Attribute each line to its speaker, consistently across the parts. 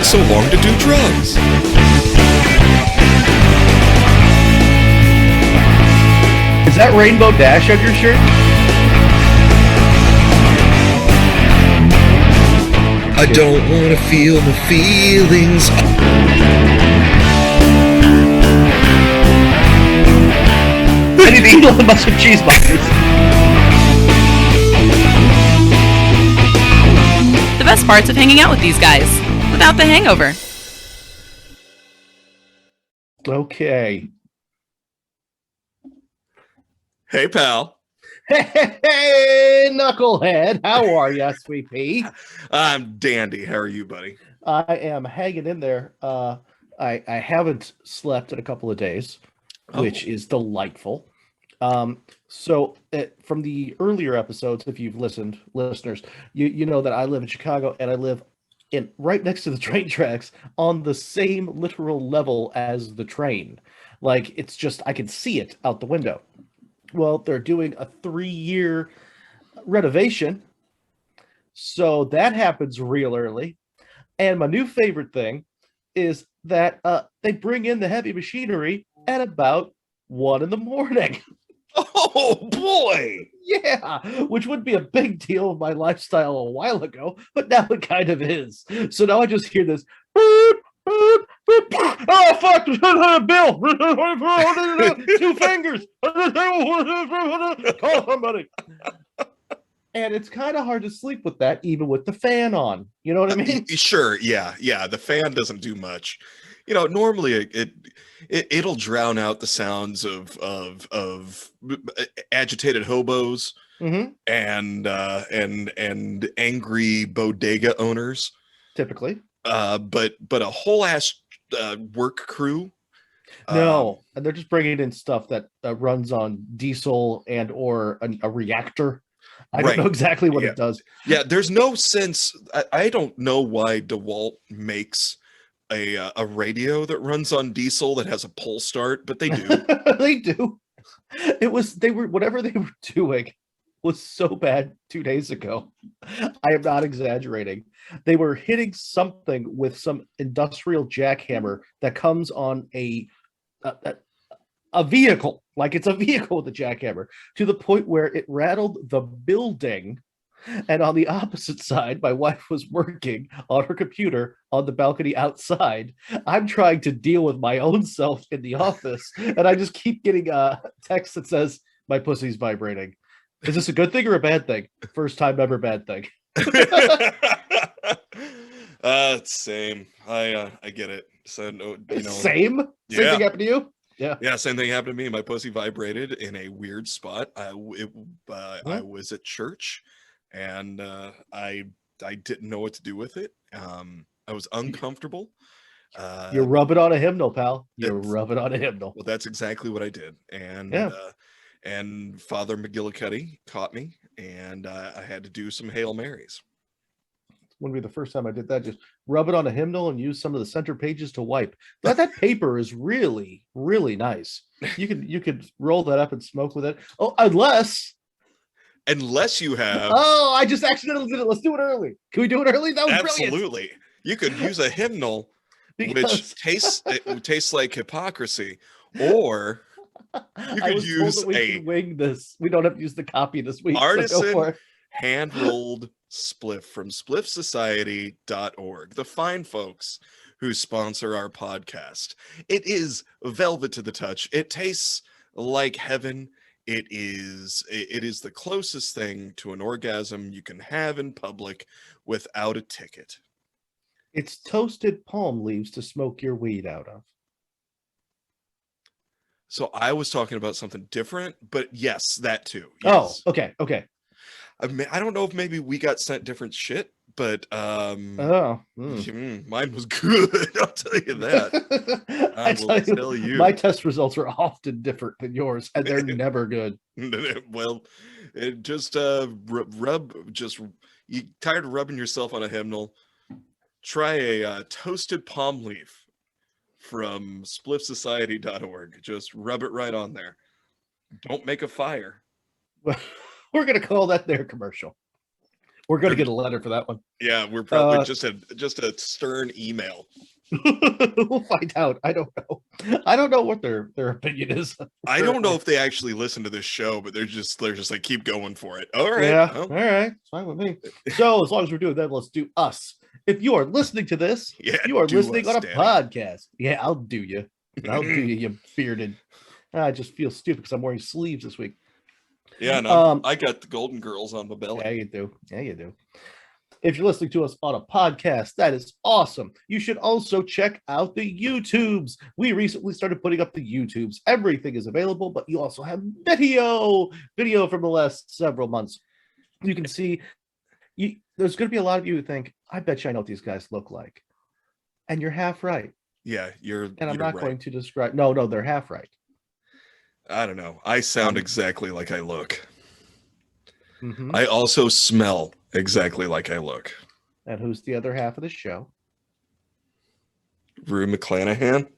Speaker 1: take so long to do drugs?
Speaker 2: Is that Rainbow Dash on your shirt?
Speaker 1: I don't want to feel the feelings.
Speaker 2: I need to eat a bunch of cheese boxes.
Speaker 3: The best parts of hanging out with these guys, without the hangover.
Speaker 2: Okay.
Speaker 1: Hey, pal.
Speaker 2: Hey, knucklehead. How are you, Sweet Pea?
Speaker 1: I'm dandy. How are you, buddy?
Speaker 2: I am hanging in there. I haven't slept in a couple of days, which is delightful. So from the earlier episodes, if you've listened, listeners, you know that I live in Chicago and I live right next to the train tracks on the same literal level as the train. Like, it's just, I can see it out the window. Well, they're doing a 3-year renovation, so that happens real early. And my new favorite thing is that they bring in the heavy machinery at about 1 a.m.
Speaker 1: Oh, boy.
Speaker 2: Yeah, which would be a big deal of my lifestyle a while ago, but now it kind of is. So now I just hear this, boop, boop, boop, boop. Oh, fuck, Bill, 2 fingers, call somebody. And it's kind of hard to sleep with that, even with the fan on. You know what I mean?
Speaker 1: Sure, yeah. The fan doesn't do much. You know, normally it'll drown out the sounds of agitated hobos and angry bodega owners,
Speaker 2: Typically.
Speaker 1: but a whole ass work crew.
Speaker 2: No, and they're just bringing in stuff that runs on diesel and or a reactor. I don't know exactly what it does.
Speaker 1: Yeah, there's no sense. I don't know why DeWalt makes a radio that runs on diesel that has a pull start, but they do.
Speaker 2: They do. Whatever they were doing was so bad 2 days ago. I am not exaggerating. They were hitting something with some industrial jackhammer that comes on a vehicle, like it's a vehicle with a jackhammer, to the point where it rattled the building. And on the opposite side, my wife was working on her computer on the balcony outside. I'm trying to deal with my own self in the office, and I just keep getting a text that says, my pussy's vibrating. Is this a good thing or a bad thing? First time ever bad thing.
Speaker 1: Same. I get it. So no,
Speaker 2: Same thing happened to you?
Speaker 1: Yeah, same thing happened to me. My pussy vibrated in a weird spot. I was at church, and I didn't know what to do with it. I was uncomfortable.
Speaker 2: You're rubbing on a hymnal, pal. You're rubbing on a hymnal.
Speaker 1: Well, that's exactly what I did, and Father McGillicuddy caught me, and I had to do some Hail Marys.
Speaker 2: Wouldn't be the first time I did that. Just rub it on a hymnal and use some of the center pages to wipe. That paper is really, really nice. You could roll that up and smoke with it. Oh, unless
Speaker 1: you have.
Speaker 2: Oh, I just accidentally did it. Let's do it early. Can we do it early? That was
Speaker 1: absolutely
Speaker 2: brilliant.
Speaker 1: You could use a hymnal which tastes like hypocrisy, or you could use
Speaker 2: wing this. We don't have to use the copy this week.
Speaker 1: Artisan hand-rolled spliff from spliffsociety.org, the fine folks who sponsor our podcast. It is velvet to the touch. It tastes like heaven. It is the closest thing to an orgasm you can have in public without a ticket.
Speaker 2: It's toasted palm leaves to smoke your weed out of.
Speaker 1: So I was talking about something different, but yes, that too. Yes.
Speaker 2: Oh, okay.
Speaker 1: I don't know if maybe we got sent different shit, but mine was good. I'll tell you that. I will tell you.
Speaker 2: My test results are often different than yours, and they're never good.
Speaker 1: Well, it just you tired of rubbing yourself on a hymnal? Try a toasted palm leaf from spliffsociety.org. Just rub it right on there. Don't make a fire.
Speaker 2: We're going to call that their commercial. We're going to get a letter for that one.
Speaker 1: Yeah, we're probably just a stern email.
Speaker 2: We'll find out. I don't know. I don't know what their opinion is.
Speaker 1: I don't know if they actually listen to this show, but they're just like, keep going for it. All right.
Speaker 2: Yeah.
Speaker 1: Well.
Speaker 2: All right. It's fine with me. So as long as we're doing that, let's do us. If you are listening to this,
Speaker 1: Yeah,
Speaker 2: you are
Speaker 1: do
Speaker 2: listening
Speaker 1: us,
Speaker 2: on a
Speaker 1: Daddy.
Speaker 2: podcast. Yeah, I'll do you. I'll do you, you bearded. I just feel stupid because I'm wearing sleeves this week.
Speaker 1: Yeah, no, I got the Golden Girls on my belly.
Speaker 2: Yeah, you do. Yeah, you do. If you're listening to us on a podcast, that is awesome. You should also check out the YouTubes. We recently started putting up the YouTubes. Everything is available, but you also have video from the last several months. You can see, there's going to be a lot of you who think, I bet you I know what these guys look like. And you're half right.
Speaker 1: Yeah,
Speaker 2: And I'm not
Speaker 1: right.
Speaker 2: going to describe. No, they're half right.
Speaker 1: I don't know. I sound exactly like I look.
Speaker 2: Mm-hmm.
Speaker 1: I also smell exactly like I look.
Speaker 2: And who's the other half of the show?
Speaker 1: Rue McClanahan.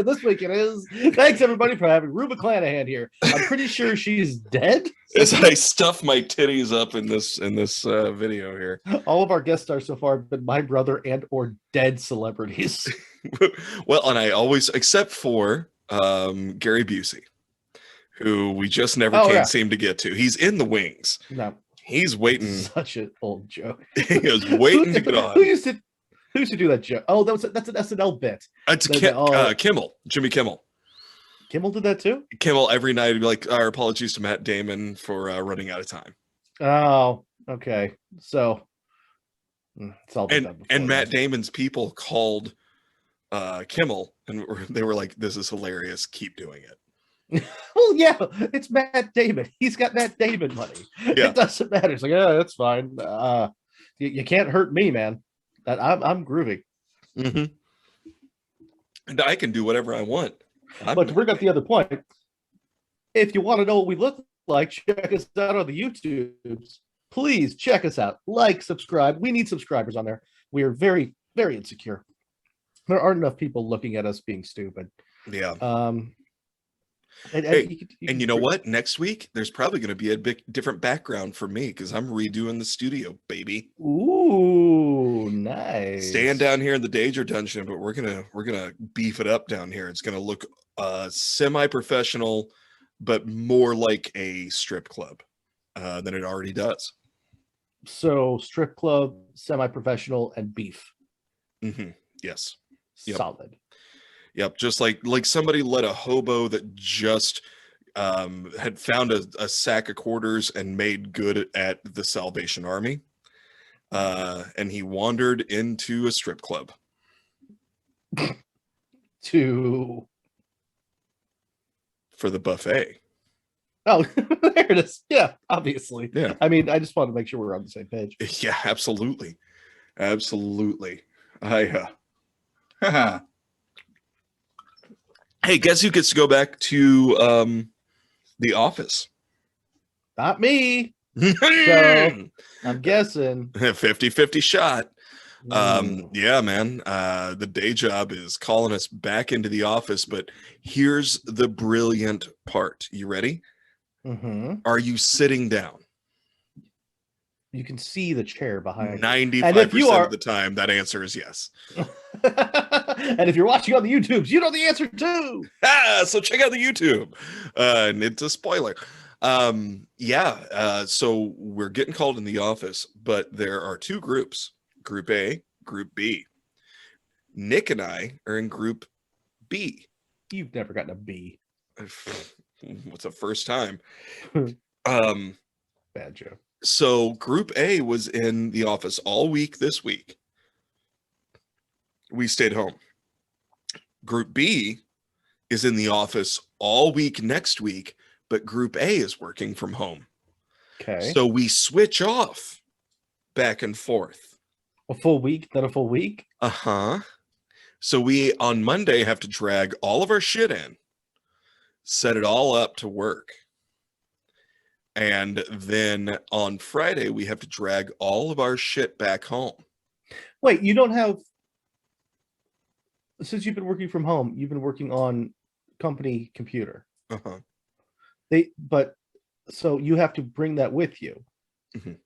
Speaker 2: This week it is. Thanks everybody for having Rue McClanahan here. I'm pretty sure she's dead.
Speaker 1: As I stuff my titties up in this video here.
Speaker 2: All of our guest stars so far have been my brother and or dead celebrities.
Speaker 1: Well, and I always, except for Gary Busey, who we just never seem to get to. He's in the wings.
Speaker 2: No,
Speaker 1: he's waiting.
Speaker 2: Such an old joke.
Speaker 1: He was waiting to get on.
Speaker 2: Who used to do that joke? Oh, that's an SNL bit.
Speaker 1: It's Kimmel, Jimmy Kimmel.
Speaker 2: Kimmel did that too.
Speaker 1: Kimmel every night would be like, "Our apologies to Matt Damon for running out of time."
Speaker 2: Oh, okay. So it's all been done before,
Speaker 1: and Matt Damon's people called Kimmel, and they were like, "This is hilarious. Keep doing it."
Speaker 2: Well, yeah, it's Matt Damon. He's got Matt Damon money.
Speaker 1: Yeah.
Speaker 2: It doesn't matter. It's like, yeah, that's fine. You can't hurt me, man. I'm groovy.
Speaker 1: Mm-hmm. And I can do whatever I want.
Speaker 2: But to bring up the other point, if you want to know what we look like, check us out on the YouTubes. Please check us out. Like, subscribe. We need subscribers on there. We are very, very insecure. There aren't enough people looking at us being stupid.
Speaker 1: Yeah.
Speaker 2: And
Speaker 1: you know what? Next week, there's probably going to be a big different background for me because I'm redoing the studio, baby.
Speaker 2: Ooh, nice.
Speaker 1: Staying down here in the Danger Dungeon, but we're gonna beef it up down here. It's gonna look semi-professional, but more like a strip club than it already does.
Speaker 2: So strip club, semi-professional, and beef.
Speaker 1: Mm-hmm. Yes. Yep.
Speaker 2: Solid.
Speaker 1: Yep. Just like somebody let a hobo that just had found a sack of quarters and made good at the Salvation Army. And he wandered into a strip club.
Speaker 2: For
Speaker 1: the buffet.
Speaker 2: Oh, there it is. Yeah, obviously.
Speaker 1: Yeah.
Speaker 2: I mean, I just wanted to make sure we're on the same page.
Speaker 1: Yeah, absolutely. Absolutely. Hey, guess who gets to go back to the office?
Speaker 2: Not me. So I'm guessing
Speaker 1: 50-50 shot. Yeah, man. The day job is calling us back into the office, but here's the brilliant part. You ready?
Speaker 2: Mm-hmm.
Speaker 1: Are you sitting down?
Speaker 2: You can see the chair behind
Speaker 1: 95% of the time, that answer is yes.
Speaker 2: And if you're watching on the YouTubes, you know the answer too.
Speaker 1: So check out the YouTube. And it's a spoiler. So we're getting called in the office, but there are two groups, Group A, Group B. Nick and I are in Group B.
Speaker 2: You've never gotten a B.
Speaker 1: What's the first time?
Speaker 2: Bad joke.
Speaker 1: So Group A was in the office all week this week. We stayed home. Group B is in the office all week next week, but Group A is working from home.
Speaker 2: Okay.
Speaker 1: So we switch off back and forth.
Speaker 2: A full week, then a full week?
Speaker 1: Uh-huh. So we, on Monday, have to drag all of our shit in, set it all up to work. And then on Friday, we have to drag all of our shit back home.
Speaker 2: Wait, you don't have... Since you've been working from home, you've been working on company computer.
Speaker 1: Uh-huh.
Speaker 2: So you have to bring that with you.
Speaker 1: Mhm.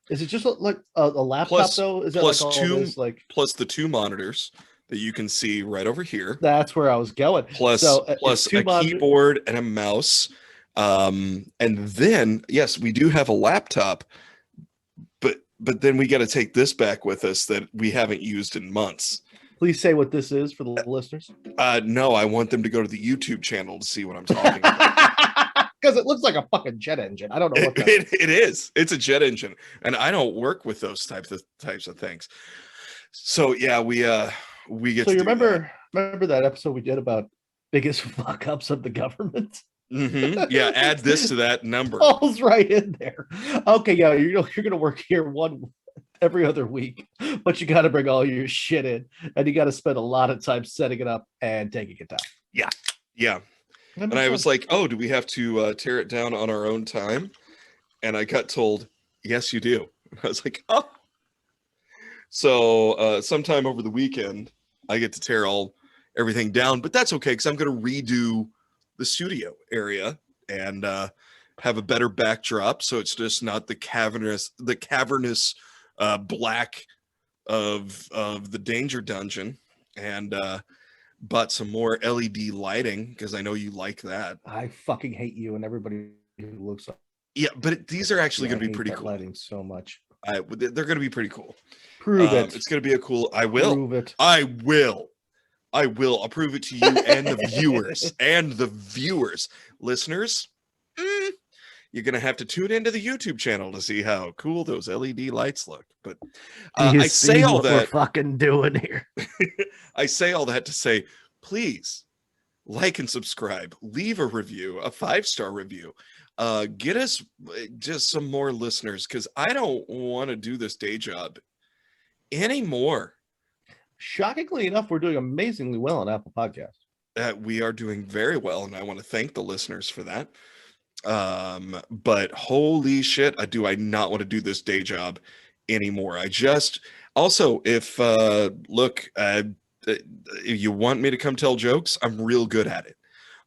Speaker 2: Is it just like a laptop
Speaker 1: Plus-
Speaker 2: though? Is that
Speaker 1: plus
Speaker 2: like all
Speaker 1: two-
Speaker 2: this like?
Speaker 1: Plus the 2 monitors that you can see right over here.
Speaker 2: That's where I was going.
Speaker 1: Plus
Speaker 2: So it's
Speaker 1: plus
Speaker 2: two
Speaker 1: a
Speaker 2: monitors.
Speaker 1: keyboard and a mouse. And then yes, we do have a laptop, but then we got to take this back with us that we haven't used in months.
Speaker 2: Please say what this is for the listeners.
Speaker 1: No, I want them to go to the YouTube channel to see what I'm talking about.
Speaker 2: Because it looks like a fucking jet engine. I don't know what that is.
Speaker 1: It is. It's a jet engine, and I don't work with those types of things. So yeah, we get.
Speaker 2: So
Speaker 1: to
Speaker 2: you
Speaker 1: do
Speaker 2: remember that episode we did about biggest fuck ups of the government?
Speaker 1: that. Yeah, add this to that number.
Speaker 2: Falls right in there. Okay, yeah, you're gonna work here every other week, but you got to bring all your shit in, and you got to spend a lot of time setting it up and taking it down.
Speaker 1: Yeah. And I was like, oh, do we have to tear it down on our own time? And I got told, yes, you do. I was like, oh. So sometime over the weekend, I get to tear everything down, but that's okay because I'm going to redo the studio area and have a better backdrop, so it's just not the cavernous black of the danger dungeon, and bought some more LED lighting because I know you like that.
Speaker 2: I fucking hate you and everybody who looks like.
Speaker 1: Yeah, but these are actually going to be pretty cool.
Speaker 2: Lighting so much.
Speaker 1: They're going to be pretty cool.
Speaker 2: Prove it.
Speaker 1: It's going to be a cool. I will.
Speaker 2: Prove it.
Speaker 1: I will. I'll prove it to you and the viewers, listeners. You're going to have to tune into the YouTube channel to see how cool those LED lights look. But I say all that.
Speaker 2: We're fucking doing here.
Speaker 1: I say all that to say, please like and subscribe, leave a review, a 5-star review. Get us just some more listeners because I don't want to do this day job anymore.
Speaker 2: Shockingly enough, we're doing amazingly well on Apple Podcasts.
Speaker 1: We are doing very well, and I want to thank the listeners for that. But holy shit, do I not want to do this day job anymore. I just also, if you want me to come tell jokes, I'm real good at it.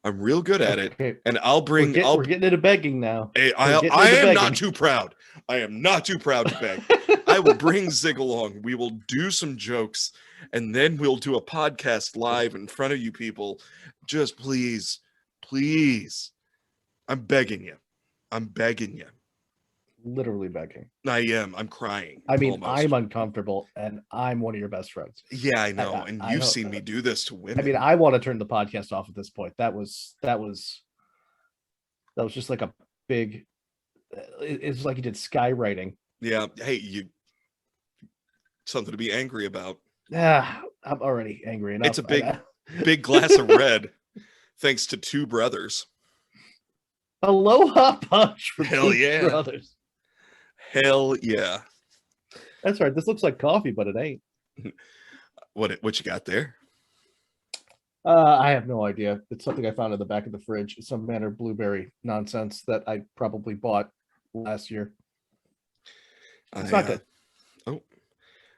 Speaker 2: Okay.
Speaker 1: And I'll bring.
Speaker 2: We're getting into begging now.
Speaker 1: I am not too proud. I am not too proud to beg. I will bring Zig along. We will do some jokes, and then we'll do a podcast live in front of you people. Just please, please. I'm begging you.
Speaker 2: Literally begging.
Speaker 1: I am. I'm crying.
Speaker 2: I mean,
Speaker 1: almost.
Speaker 2: I'm uncomfortable, and I'm one of your best friends.
Speaker 1: Yeah, I know. And you've
Speaker 2: know.
Speaker 1: seen me do this to women.
Speaker 2: I mean, I want to turn the podcast off at this point. That was just like a big. It's like you did skywriting.
Speaker 1: Yeah. Hey, something to be angry about.
Speaker 2: Yeah, I'm already angry enough.
Speaker 1: It's a big glass of red, thanks to 2 brothers.
Speaker 2: Aloha punch for
Speaker 1: Hell
Speaker 2: Two
Speaker 1: yeah.
Speaker 2: Brothers.
Speaker 1: Hell yeah.
Speaker 2: That's right. This looks like coffee, but it ain't.
Speaker 1: What you got there?
Speaker 2: I have no idea. It's something I found in the back of the fridge. It's some manner of blueberry nonsense that I probably bought last year. It's not good.
Speaker 1: Oh,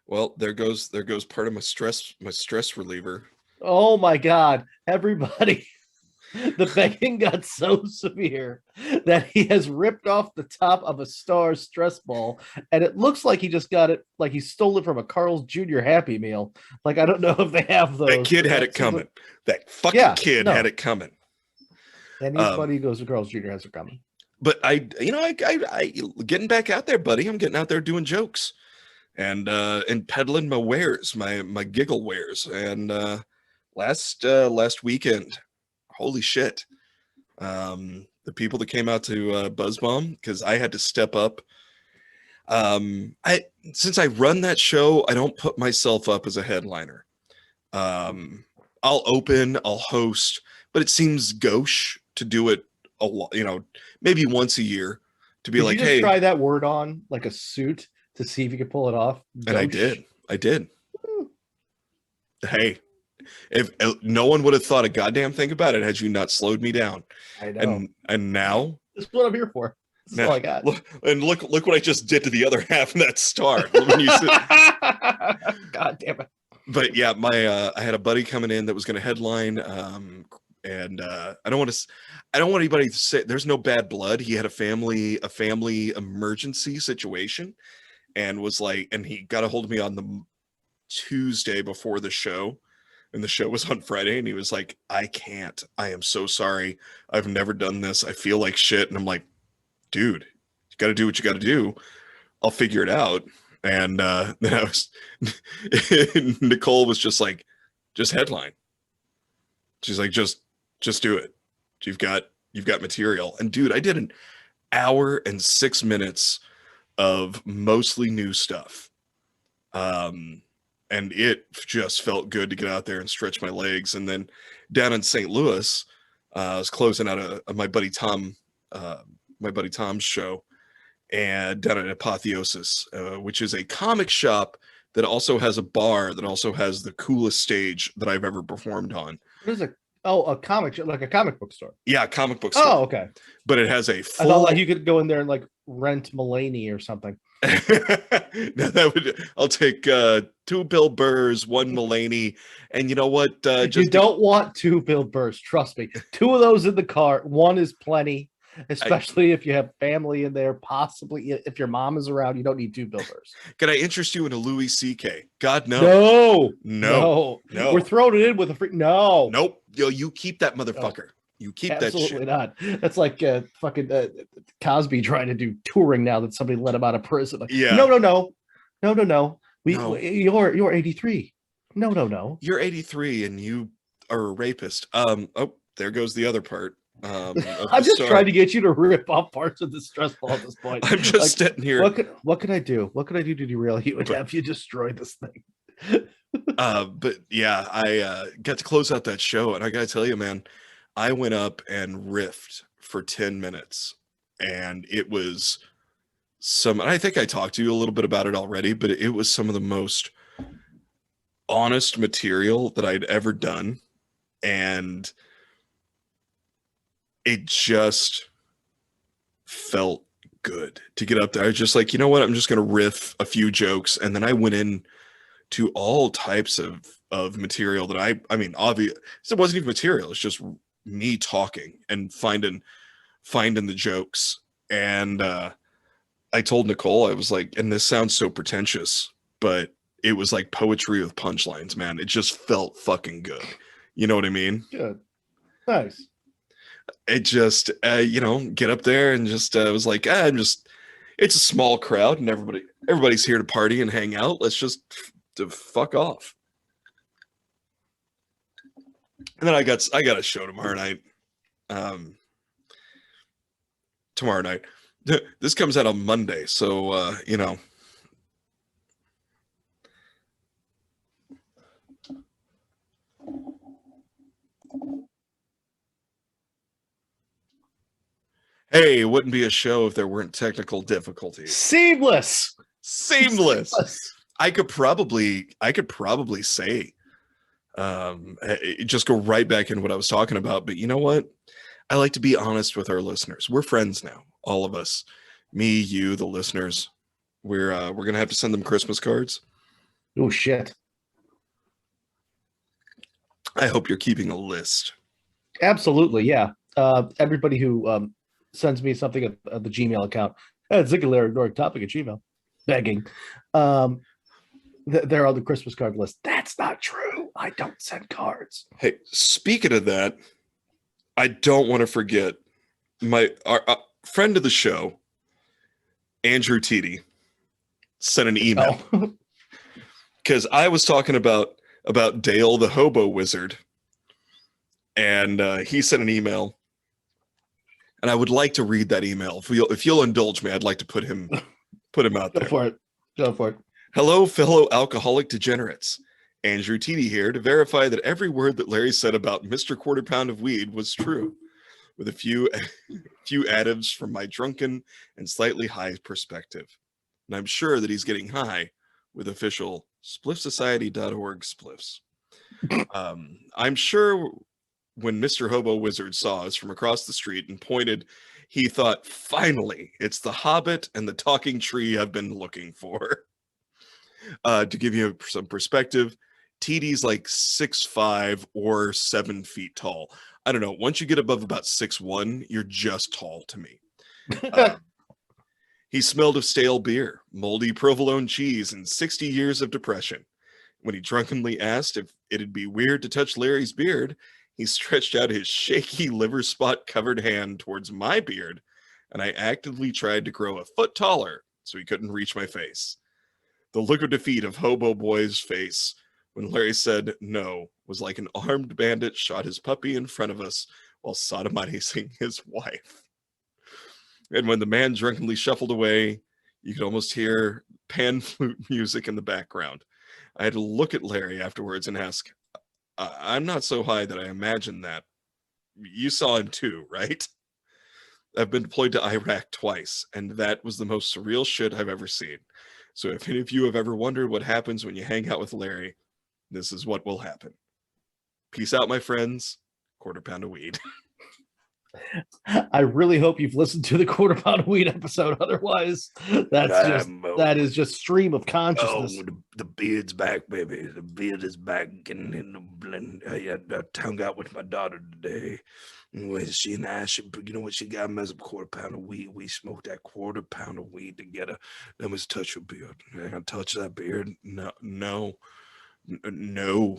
Speaker 1: well, there goes part of my stress reliever.
Speaker 2: Oh my God, everybody. The begging got so severe that he has ripped off the top of a Star stress ball, and it looks like he just got it, like he stole it from a Carl's Jr. Happy Meal. Like, I don't know if they have those.
Speaker 1: That kid had it coming. That fucking kid had it coming.
Speaker 2: Anybody who goes to Carl's Jr. has it coming.
Speaker 1: But I getting back out there, buddy. I'm getting out there doing jokes and peddling my wares, my giggle wares. And last weekend, holy shit. The people that came out to Buzz Bomb, because I had to step up. Since I run that show, I don't put myself up as a headliner. I'll open, I'll host, but it seems gauche to do it a lot, maybe once a year to be like, hey,
Speaker 2: try that word on like a suit to see if you could pull it off.
Speaker 1: Gauche. And I did. Hey, if no one would have thought a goddamn thing about it had you not slowed me down. I know. And now
Speaker 2: this is what I'm here for. This is all I got.
Speaker 1: Look what I just did to the other half of that star. When you
Speaker 2: God damn it.
Speaker 1: But yeah, I had a buddy coming in that was going to headline, and I don't want anybody to say there's no bad blood. He had a family emergency situation, and was like, and he got a hold of me on the Tuesday before the show, and the show was on Friday, and he was like, I can't. I am so sorry. I've never done this. I feel like shit. And I'm like, dude, you got to do what you got to do. I'll figure it out. And then I was, Nicole was just like, just headline. She's like, just do it. You've got material. And dude, I did an hour and 6 minutes of mostly new stuff. And it just felt good to get out there and stretch my legs. And then down in St. Louis, I was closing out my buddy Tom's show, and down at Apotheosis, which is a comic shop that also has a bar that also has the coolest stage that I've ever performed on.
Speaker 2: What is it? Oh, a comic, like a comic book store.
Speaker 1: Yeah, comic book store.
Speaker 2: Oh, okay.
Speaker 1: But it has a full...
Speaker 2: I thought like you could go in there and like rent Mulaney or something.
Speaker 1: No, I'll take 2 Bill Burrs, 1 Mulaney, and you know what?
Speaker 2: You don't want 2 Bill Burrs, trust me. 2 of those in the car, 1 is plenty, especially if you have family in there. Possibly if your mom is around, you don't need 2 Bill Burrs.
Speaker 1: Can I interest you in a Louis C.K.? God, no. No.
Speaker 2: We're throwing it in with a free. No.
Speaker 1: Nope. Yo, you keep that motherfucker. No. You keep
Speaker 2: Absolutely
Speaker 1: that shit.
Speaker 2: Not. That's like fucking Cosby trying to do touring now that somebody let him out of prison. Like,
Speaker 1: yeah.
Speaker 2: No. You're 83. No.
Speaker 1: You're 83 and you are a rapist. Oh, there goes the other part.
Speaker 2: I'm just trying to get you to rip off parts of the stress ball at this point.
Speaker 1: I'm just sitting here.
Speaker 2: What could I do? What could I do to derail you and have you destroy this thing?
Speaker 1: But yeah, I got to close out that show, and I gotta tell you, man, I went up and riffed for 10 minutes, and it was and I think I talked to you a little bit about it already, but it was some of the most honest material that I'd ever done, and it just felt good to get up there. I was just like, you know what? I'm just going to riff a few jokes. And then I went in to all types of material that I mean, obvious. It wasn't even material. It's just me talking and finding the jokes. And I told Nicole, I was like, and this sounds so pretentious, but it was like poetry with punchlines, man. It just felt fucking good. You know what I mean?
Speaker 2: Good. Nice.
Speaker 1: It just, get up there and just was like, it's a small crowd and everybody's here to party and hang out. Let's just fuck off. And then I got a show tomorrow night. This comes out on Monday, so Hey, it wouldn't be a show if there weren't technical difficulties.
Speaker 2: Seamless.
Speaker 1: I could probably say, just go right back into what I was talking about. But you know what? I like to be honest with our listeners. We're friends now, all of us. Me, you, the listeners. We're gonna have to send them Christmas cards.
Speaker 2: Oh shit!
Speaker 1: I hope you're keeping a list.
Speaker 2: Absolutely, yeah. Everybody who sends me something at the Gmail account, Ziggler ignoring topic at Gmail, begging. They're on the Christmas card list. That's not true. I don't send cards.
Speaker 1: Hey, speaking of that, I don't want to forget our friend of the show, Andrew Teedy, sent an email because I was talking about Dale the Hobo Wizard, and he sent an email. And I would like to read that email. If you'll indulge me, I'd like to put him out there.
Speaker 2: Go for it.
Speaker 1: Hello, fellow alcoholic degenerates. Andrew Teedy here to verify that every word that Larry said about Mr. Quarter Pound of Weed was true, with a few additives from my drunken and slightly high perspective. And I'm sure that he's getting high with official spliffsociety.org spliffs. I'm sure when Mr. Hobo Wizard saw us from across the street and pointed, he thought, finally, it's the Hobbit and the talking tree I've been looking for. To give you some perspective, TD's like 6'5" or 7 feet tall. I don't know. Once you get above about 6'1", you're just tall to me. Um, he smelled of stale beer, moldy provolone cheese, and 60 years of depression. When he drunkenly asked if it'd be weird to touch Larry's beard, he stretched out his shaky liver spot covered hand towards my beard, and I actively tried to grow a foot taller so he couldn't reach my face. The look of defeat of Hobo Boy's face when Larry said no was like an armed bandit shot his puppy in front of us while sodomizing his wife. And when the man drunkenly shuffled away, you could almost hear pan flute music in the background. I had to look at Larry afterwards and ask, I'm not so high that I imagined that. You saw him too, right? I've been deployed to Iraq twice, and that was the most surreal shit I've ever seen. So if any of you have ever wondered what happens when you hang out with Larry, this is what will happen. Peace out, my friends. Quarter pound of weed.
Speaker 2: I really hope you've listened to the Quarter Pound of Weed episode. Otherwise, that is just stream of consciousness.
Speaker 4: The beard's back, baby. The beard is back. Getting in the blend. I hung out with my daughter today. When she and I, you know what, she got me as a quarter pound of weed. We smoked that quarter pound of weed together. Let me touch your beard. I can touch that beard. No,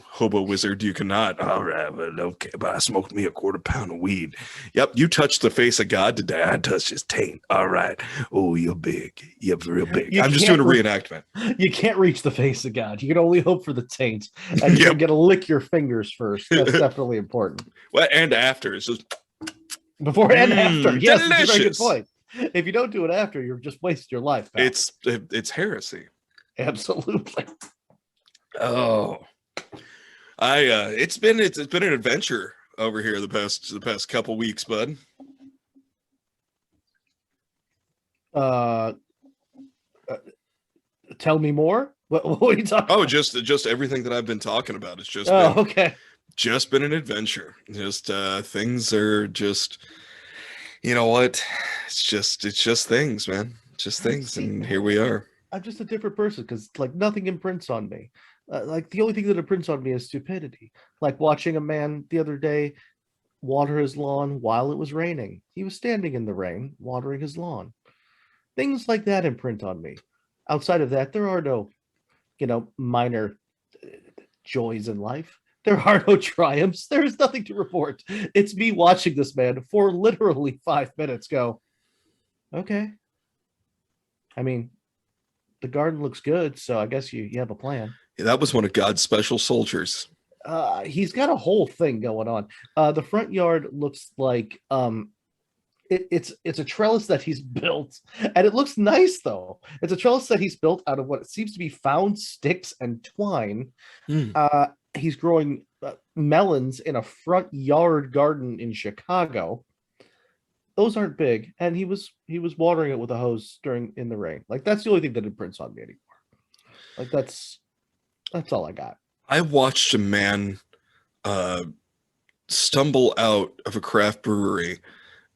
Speaker 4: Hobo Wizard, you cannot. All right, but okay, but I smoked me a quarter pound of weed.
Speaker 1: Yep, you touched the face of God today.
Speaker 4: I touched his taint. All right. Oh, you're big. You're real big.
Speaker 1: I'm just doing a reenactment.
Speaker 2: You can't reach the face of God. You can only hope for the taint. And you're going to lick your fingers first. That's definitely important.
Speaker 1: Well, and after. It's just...
Speaker 2: Before and after. Yes,
Speaker 1: delicious.
Speaker 2: that's a very good point. If you don't do it after, you're just wasting your life. Pal.
Speaker 1: It's heresy.
Speaker 2: Absolutely.
Speaker 1: Oh, it's been an adventure over here the past couple weeks, bud.
Speaker 2: Tell me more. What are you talking?
Speaker 1: Oh, just everything that I've been talking about. It's just just been an adventure. Just things are just, you know what? It's just things, man. Just things, and here we are.
Speaker 2: I'm just a different person because like nothing imprints on me. Like the only thing that imprints on me is stupidity. Like watching a man the other day water his lawn while it was raining. He was standing in the rain watering his lawn. Things like that imprint on me. Outside of that, there are no, minor joys in life. There are no triumphs. There is nothing to report. It's me watching this man for literally 5 minutes go, okay. I mean, the garden looks good, so I guess you have a plan.
Speaker 1: Yeah, that was one of God's special soldiers.
Speaker 2: He's got a whole thing going on. The front yard looks like it's a trellis that he's built, and it looks nice though. It's a trellis that he's built out of what seems to be found sticks and twine. He's growing melons in a front yard garden in Chicago. Those aren't big, and he was watering it with a hose in the rain. Like that's the only thing that imprints on me anymore. Like that's all I got.
Speaker 1: I watched a man stumble out of a craft brewery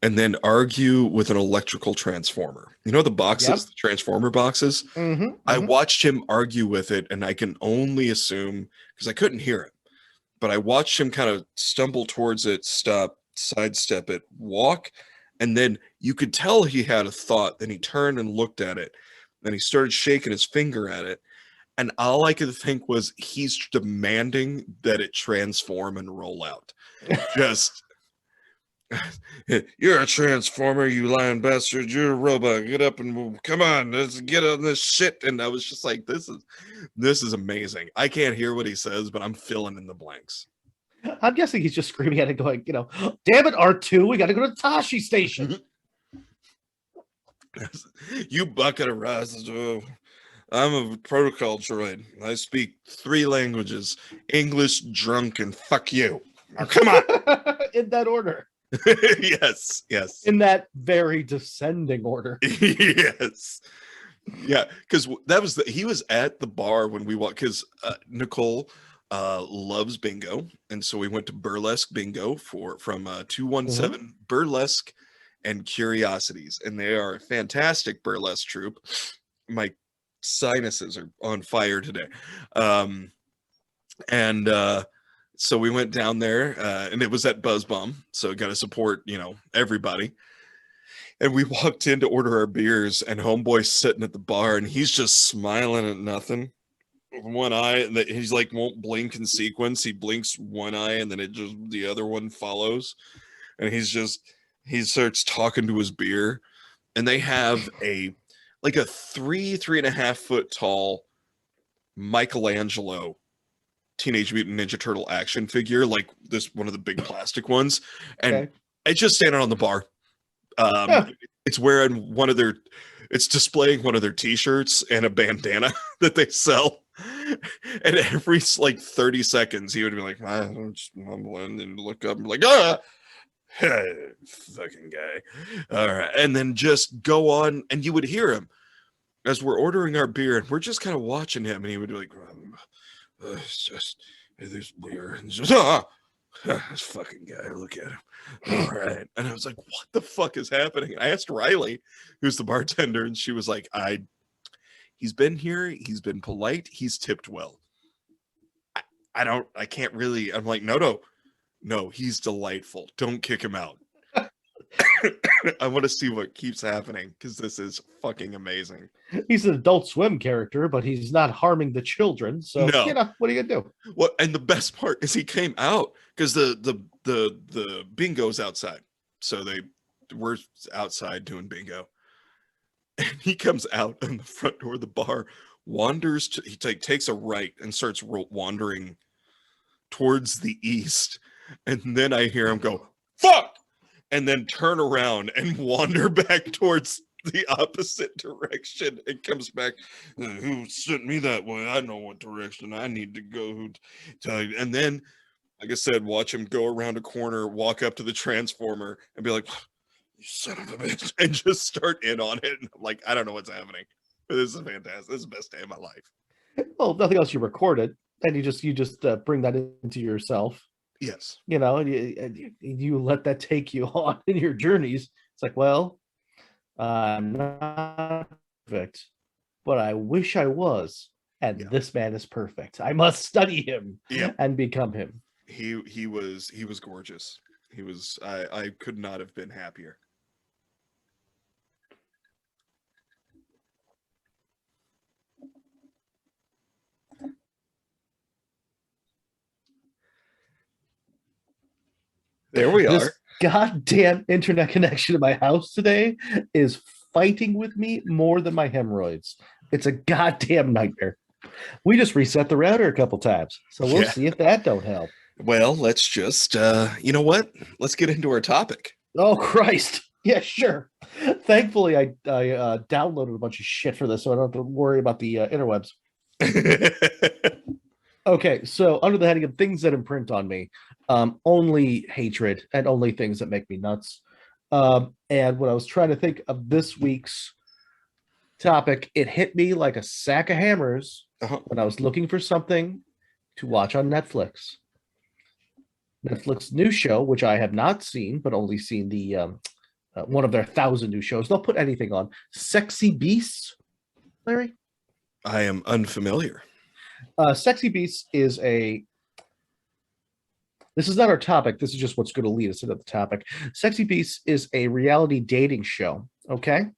Speaker 1: and then argue with an electrical transformer. You know the boxes, the transformer boxes?
Speaker 2: Mm-hmm.
Speaker 1: I watched him argue with it, and I can only assume, because I couldn't hear it, but I watched him kind of stumble towards it, stop, sidestep it, walk, and then you could tell he had a thought. Then he turned and looked at it, and he started shaking his finger at it. And all I could think was he's demanding that it transform and roll out. Just, you're a transformer, you lying bastard. You're a robot. Get up and move. Come on, let's get on this shit. And I was just like, this is amazing. I can't hear what he says, but I'm filling in the blanks.
Speaker 2: I'm guessing he's just screaming at it, going, damn it, R2, we got to go to Tashi Station.
Speaker 1: You bucket of rice. I'm a protocol droid. I speak 3 languages: English, drunk, and fuck you. Now, come on.
Speaker 2: In that order.
Speaker 1: Yes.
Speaker 2: In that very descending order.
Speaker 1: Yes. Yeah, because he was at the bar when we walked, because Nicole loves bingo, and so we went to Burlesque Bingo from 217 Burlesque and Curiosities, and they are a fantastic burlesque troupe. My sinuses are on fire today. So we went down there, and it was at Buzz Bomb. So got to support, everybody. And we walked in to order our beers, and homeboy's sitting at the bar, and he's just smiling at nothing with one eye, and he's like won't blink in sequence. He blinks one eye, and then the other one follows, and he starts talking to his beer, and they have a 3.5 foot tall Michelangelo Teenage Mutant Ninja Turtle action figure, like this one of the big plastic ones, and
Speaker 2: Okay.
Speaker 1: it's just standing on the bar. It's wearing it's displaying one of their t-shirts and a bandana that they sell. And every 30 seconds he would be like, I'm just mumbling and look up and be like, fucking guy. All right. And then just go on, and you would hear him as we're ordering our beer, and we're just kind of watching him, and he would be like, it's just there's beer, and just this fucking guy, look at him. All right. And I was like, what the fuck is happening? I asked Riley, who's the bartender, and she was like, he's been here, he's been polite, he's tipped well. I can't really. I'm like, no, he's delightful. Don't kick him out. I want to see what keeps happening, because this is fucking amazing.
Speaker 2: He's an Adult Swim character, but he's not harming the children. So,
Speaker 1: No.
Speaker 2: what are you gonna do?
Speaker 1: Well, and the best part is he came out because the bingo's outside. So we're outside doing bingo. And he comes out on the front door of the bar, he takes a right and starts wandering towards the east. And then I hear him go, fuck! And then turn around and wander back towards the opposite direction, and comes back. Who sent me that way? I know what direction I need to go. And then, like I said, watch him go around a corner, walk up to the transformer, and be like, you son of a bitch, and just start in on it. And I'm like, I don't know what's happening. But this is fantastic. This is the best day of my life.
Speaker 2: Well, nothing else, you record it, and you just bring that into yourself.
Speaker 1: Yes.
Speaker 2: And you let that take you on in your journeys. It's like, well, I'm not perfect, but I wish I was. And this man is perfect. I must study him and become him.
Speaker 1: He was gorgeous. I could not have been happier. There we
Speaker 2: This
Speaker 1: are.
Speaker 2: goddamn internet connection in my house today is fighting with me more than my hemorrhoids. It's a goddamn nightmare. We just reset the router a couple times, so we'll see if that don't help.
Speaker 1: Well, let's just, you know what? Let's get into our topic.
Speaker 2: Oh, Christ. Yeah, sure. Thankfully, I downloaded a bunch of shit for this, so I don't have to worry about the interwebs. Okay, so under the heading of things that imprint on me, only hatred and only things that make me nuts. And when I was trying to think of this week's topic, it hit me like a sack of hammers when I was looking for something to watch on Netflix. Netflix new show, which I have not seen, but only seen the one of their 1,000 new shows. They'll put anything on. Sexy Beasts, Larry?
Speaker 1: I am unfamiliar.
Speaker 2: Sexy Beasts is this is not our topic. This is just what's going to lead us into the topic. Sexy Beasts is a reality dating show, okay?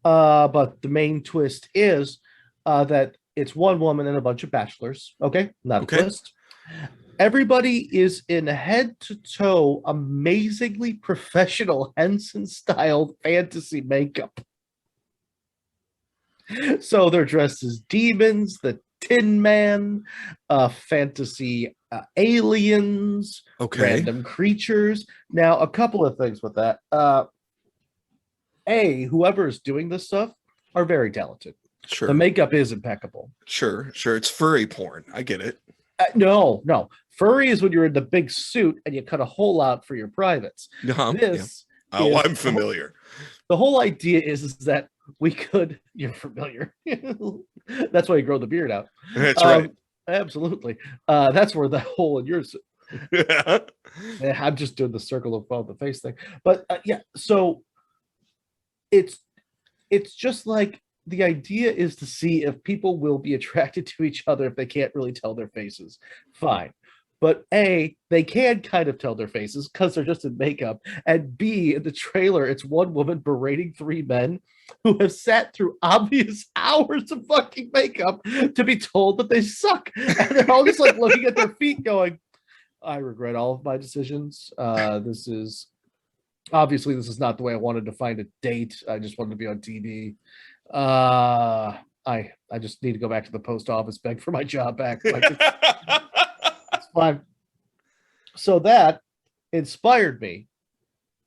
Speaker 2: But the main twist is that it's one woman and a bunch of bachelors, okay? Not a twist. Everybody is in head-to-toe, amazingly professional Henson-styled fantasy makeup. So they're dressed as demons, the Tin Man, fantasy aliens, random creatures. Now, a couple of things with that. Whoever is doing this stuff are very talented.
Speaker 1: Sure.
Speaker 2: The makeup is impeccable.
Speaker 1: Sure. It's furry porn. I get it.
Speaker 2: No. Furry is when you're in the big suit and you cut a hole out for your privates.
Speaker 1: I'm familiar.
Speaker 2: The whole idea is that we could. You're familiar. That's why you grow the beard out.
Speaker 1: That's right.
Speaker 2: Absolutely. That's where the hole in yours. I'm just doing the circle of the face thing. But so it's just like the idea is to see if people will be attracted to each other if they can't really tell their faces. Fine. But A, they can kind of tell their faces because they're just in makeup. And B, in the trailer, it's one woman berating three men who have sat through obvious hours of fucking makeup to be told that they suck. And they're all just like looking at their feet going, I regret all of my decisions. This is not the way I wanted to find a date. I just wanted to be on TV. I just need to go back to the post office, beg for my job back. Like, it's fine. So that inspired me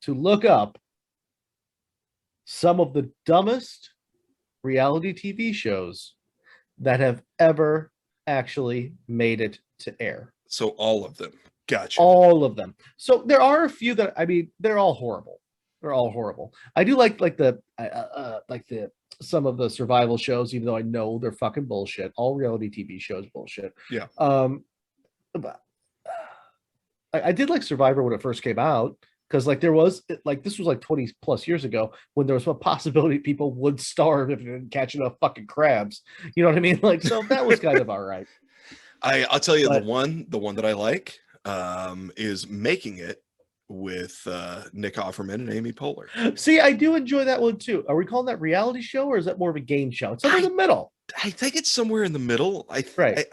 Speaker 2: to look up some of the dumbest reality TV shows that have ever actually made it to air.
Speaker 1: So all of them. Gotcha.
Speaker 2: All of them. So there are a few that, I mean, they're all horrible. They're all horrible. I do like the some of the survival shows, even though I know they're fucking bullshit. All reality TV shows bullshit.
Speaker 1: Yeah.
Speaker 2: But I did like Survivor when it first came out, because like there was like, this was like 20 plus years ago, when there was a possibility people would starve if they didn't catch enough fucking crabs. You know what I mean? Like, so that was kind of all right.
Speaker 1: I'll tell you,
Speaker 2: But-
Speaker 1: the one that I like is Making It with Nick Offerman and Amy Poehler.
Speaker 2: See, I do enjoy that one too. Are we calling that reality show, or is that more of a game show? It's somewhere in the middle.
Speaker 1: I think it's somewhere in the middle.
Speaker 2: Right.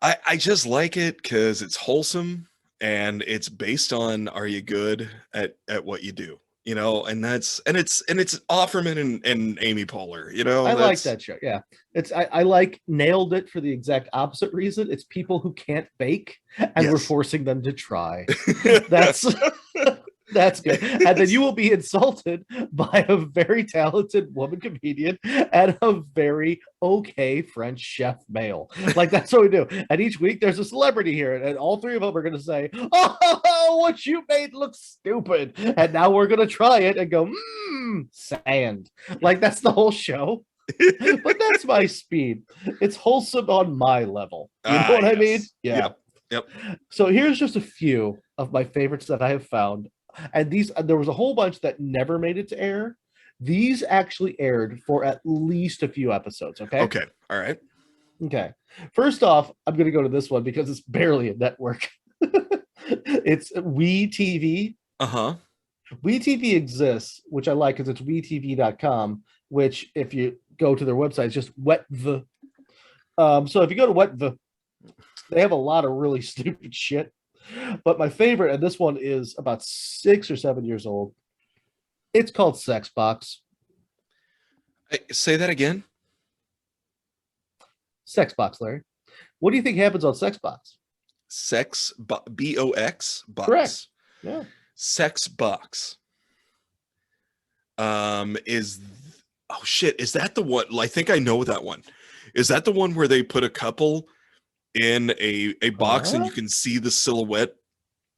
Speaker 1: I just like it because it's wholesome and it's based on, are you good at what you do? You know, and it's Offerman and Amy Poehler, you know.
Speaker 2: I like that show. Yeah. I like Nailed It for the exact opposite reason. It's people who can't bake and we're
Speaker 1: Yes.
Speaker 2: forcing them to try. That's good. And then you will be insulted by a very talented woman comedian and a very okay French chef male. Like, that's what we do. And each week there's a celebrity here, and all three of them are going to say, "Oh, what you made looks stupid." And now we're going to try it and go, sand. Like, that's the whole show. But that's my speed. It's wholesome on my level. You know what I mean?
Speaker 1: Yeah.
Speaker 2: Yeah. Yep. So here's just a few of my favorites that I have found. And these, there was a whole bunch that never made it to air. These actually aired for at least a few episodes. Okay.
Speaker 1: Okay. All right.
Speaker 2: Okay. First off, I'm going to go to this one because it's barely a network. It's WeTV.
Speaker 1: Uh-huh.
Speaker 2: WeTV exists, which I like because it's WeTV.com, which if you go to their website, it's just WetV. So if you go to WetV, they have a lot of really stupid shit. But my favorite, and this one is about 6 or 7 years old, it's called Sex Box.
Speaker 1: Say that again.
Speaker 2: Sex Box, Larry. What do you think happens on Sex Box?
Speaker 1: BOX box.
Speaker 2: Correct. Yeah.
Speaker 1: Sex Box. Is that the one? I think I know that one. Is that the one where they put a couple in a box and you can see the silhouette,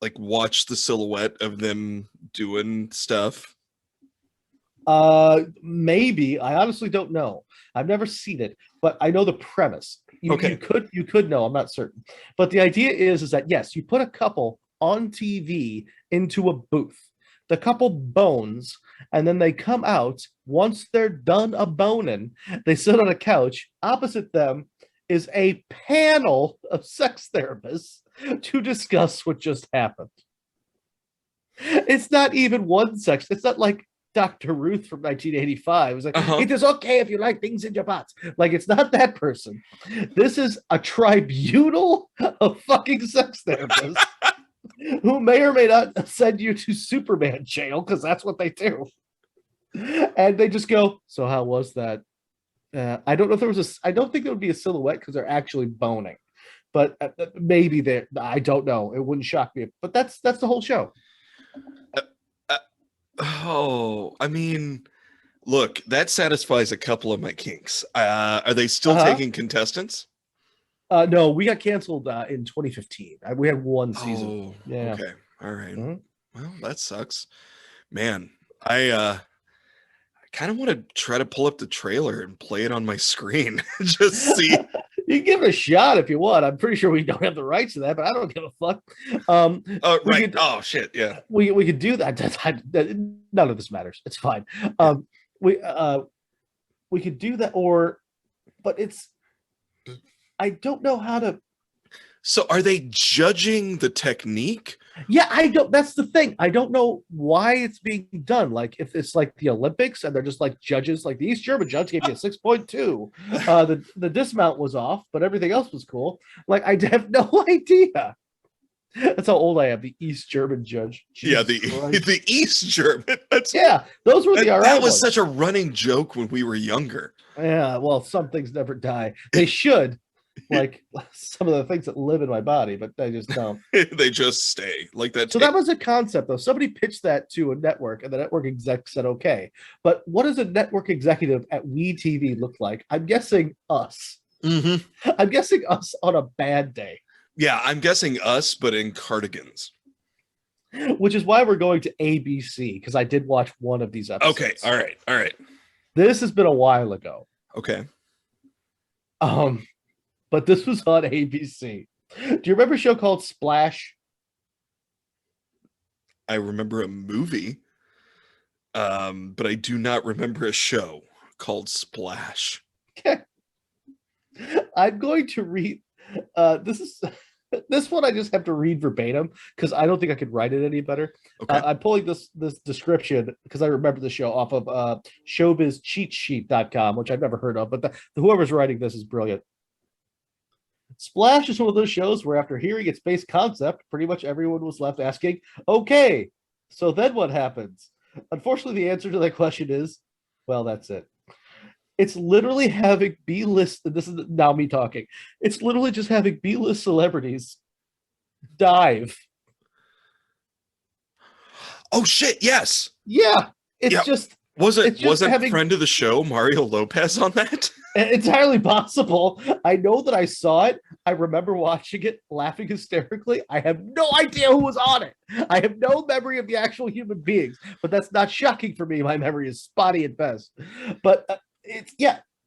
Speaker 1: like watch the silhouette of them doing stuff?
Speaker 2: Maybe. I honestly don't know. I've never seen it, but I know the premise.
Speaker 1: Okay.
Speaker 2: You could know, I'm not certain. But the idea is that yes, you put a couple on TV into a booth. The couple bones, and then they come out. Once they're done a boning, they sit on a couch. Opposite them is a panel of sex therapists to discuss what just happened. It's not even one sex. It's not like Dr. Ruth from 1985. It was like, It is okay if you like things in your butts. Like, it's not that person. This is a tribunal of fucking sex therapists who may or may not send you to Superman jail, because that's what they do. And they just go, so how was that? I don't know if there was I don't think there would be a silhouette because they're actually boning, but maybe there. I don't know. It wouldn't shock me. But that's the whole show.
Speaker 1: I mean, look, that satisfies a couple of my kinks. Are they still taking contestants?
Speaker 2: No, we got canceled in 2015. We had one season. Yeah.
Speaker 1: Okay. All right.
Speaker 2: Mm-hmm.
Speaker 1: Well, that sucks, man. I kind of want to try to pull up the trailer and play it on my screen. Just see.
Speaker 2: You can give it a shot if you want. I'm pretty sure we don't have the rights to that, but I don't give a fuck.
Speaker 1: Oh, right. Oh, shit. Yeah.
Speaker 2: We could do that. None of this matters. It's fine. We could do that, but it's. I don't know how to.
Speaker 1: So are they judging the technique?
Speaker 2: Yeah, I don't. That's the thing. I don't know why it's being done. Like, if it's like the Olympics and they're just like judges, like the East German judge gave me a 6.2. The dismount was off, but everything else was cool. Like, I have no idea. That's how old I am. The East German judge.
Speaker 1: Yeah,
Speaker 2: Jesus Christ.
Speaker 1: the East German.
Speaker 2: Yeah, those were the all right
Speaker 1: that was
Speaker 2: ones.
Speaker 1: such a running joke when we were younger.
Speaker 2: Yeah, well, some things never die. They should, like some of the things that live in my body, but they just don't.
Speaker 1: They just stay like that.
Speaker 2: So that was a concept, though. Somebody pitched that to a network, and the network exec said, "Okay." But what does a network executive at WeTV look like? I'm guessing us.
Speaker 1: Mm-hmm.
Speaker 2: I'm guessing us on a bad day.
Speaker 1: Yeah, I'm guessing us, but in cardigans.
Speaker 2: Which is why we're going to ABC, because I did watch one of these episodes.
Speaker 1: Okay, all right.
Speaker 2: This has been a while ago.
Speaker 1: Okay.
Speaker 2: But this was on ABC. Do you remember a show called Splash?
Speaker 1: I remember a movie, but I do not remember a show called Splash.
Speaker 2: I'm going to read. This one I just have to read verbatim because I don't think I could write it any better.
Speaker 1: Okay.
Speaker 2: I'm pulling this description because I remember the show off of showbizcheatsheet.com, which I've never heard of, but whoever's writing this is brilliant. Splash is one of those shows where after hearing its base concept, pretty much everyone was left asking, okay, so then what happens? Unfortunately, the answer to that question is, well, that's it. It's literally having B-list, this is now me talking, it's literally just having B-list celebrities dive.
Speaker 1: Oh shit, yes.
Speaker 2: Yeah, it's
Speaker 1: Yep.
Speaker 2: just
Speaker 1: Wasn't
Speaker 2: having-
Speaker 1: friend of the show Mario Lopez on that?
Speaker 2: entirely possible. I know that I saw it. I remember watching it, laughing hysterically. I have no idea who was on it. I have no memory of the actual human beings, but that's not shocking for me. My memory is spotty at best. But it's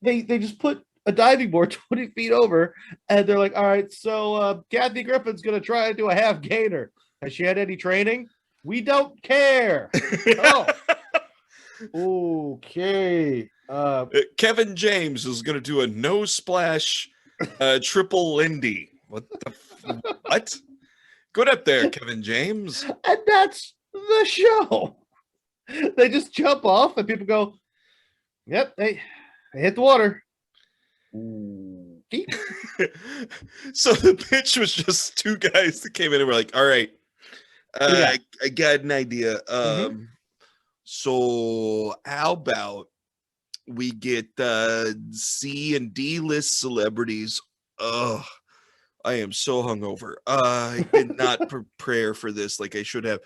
Speaker 2: they just put a diving board 20 feet over, and they're like, all right, so Kathy Griffin's gonna try to do a half gainer. Has she had any training? We don't care. Oh, okay.
Speaker 1: Kevin James is going to do a no splash triple Lindy. What the what? Good up there, Kevin James.
Speaker 2: And that's the show. They just jump off, and people go, "Yep, they hit the water."
Speaker 1: So the pitch was just two guys that came in and were like, "All right, I got an idea. So how about we get C and D list celebrities?" Ugh, I am so hungover. I did not prepare for this like I should have.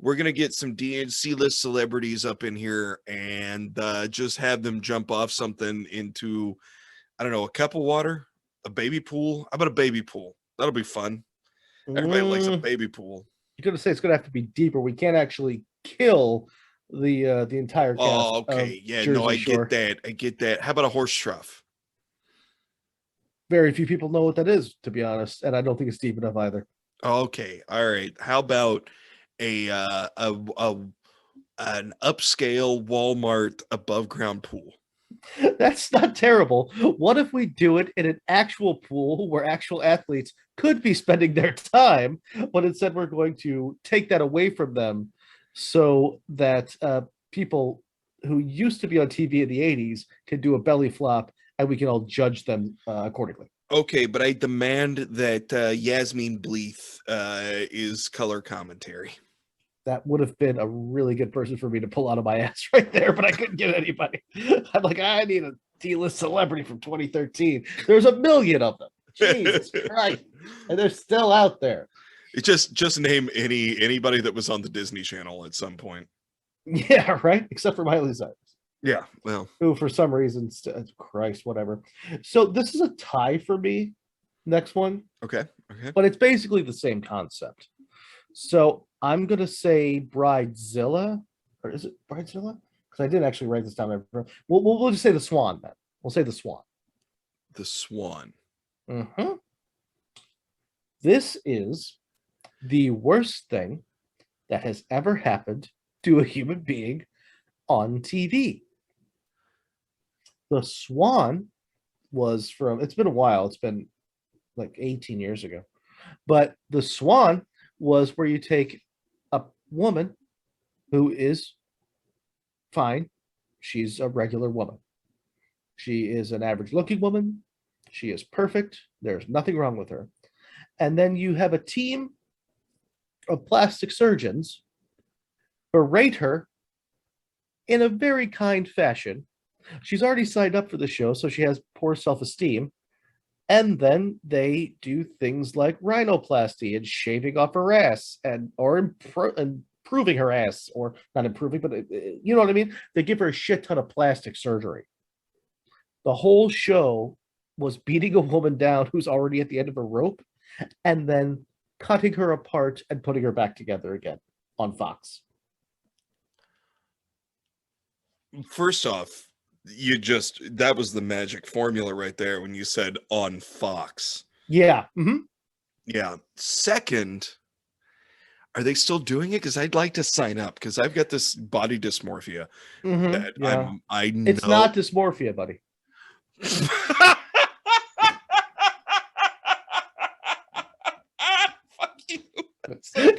Speaker 1: We're gonna get some D and C list celebrities up in here and just have them jump off something into, I don't know, a cup of water, a baby pool. How about a baby pool? That'll be fun. Everybody likes a baby pool.
Speaker 2: You're gonna say it's gonna have to be deeper. We can't actually kill the entire cast.
Speaker 1: Oh, okay. Yeah, no, I get that. I get that. How about a horse trough?
Speaker 2: Very few people know what that is, to be honest, and I don't think it's deep enough either.
Speaker 1: Okay, all right. How about an upscale Walmart above ground pool?
Speaker 2: That's not terrible. What if we do it in an actual pool where actual athletes could be spending their time, but instead we're going to take that away from them so that people who used to be on TV in the 80s can do a belly flop and we can all judge them accordingly.
Speaker 1: Okay, but I demand that Yasmin Bleeth is color commentary.
Speaker 2: That would have been a really good person for me to pull out of my ass right there, but I couldn't get anybody. I'm like, I need a D-list celebrity from 2013. There's a million of them. Jesus Christ. And they're still out there.
Speaker 1: It just name anybody that was on the Disney Channel at some point.
Speaker 2: Yeah, right? Except for Miley Cyrus.
Speaker 1: Yeah, well.
Speaker 2: Who, for some reason, Christ, whatever. So this is a tie for me, next one.
Speaker 1: Okay.
Speaker 2: But it's basically the same concept. So I'm going to say Bridezilla. Or is it Bridezilla? Because I didn't actually write this down. We'll just say the Swan, then. We'll say the Swan.
Speaker 1: The Swan.
Speaker 2: Mm-hmm. This is the worst thing that has ever happened to a human being on TV. The Swan was from, it's been a while. It's been like 18 years ago. But the Swan was where you take a woman who is fine. She's a regular woman. She is an average looking woman. She is perfect. There's nothing wrong with her. And then you have a team of plastic surgeons berate her in a very kind fashion. She's already signed up for the show, so she has poor self-esteem. And then they do things like rhinoplasty and shaving off her ass or improving her ass, or not improving, but you know what I mean? They give her a shit ton of plastic surgery. The whole show was beating a woman down who's already at the end of a rope and then cutting her apart and putting her back together again on Fox.
Speaker 1: First off, that was the magic formula right there when you said on Fox.
Speaker 2: Yeah. Mm-hmm.
Speaker 1: Yeah. Second, are they still doing it? Because I'd like to sign up because I've got this body dysmorphia that I know.
Speaker 2: It's not dysmorphia, buddy.
Speaker 1: Fuck you.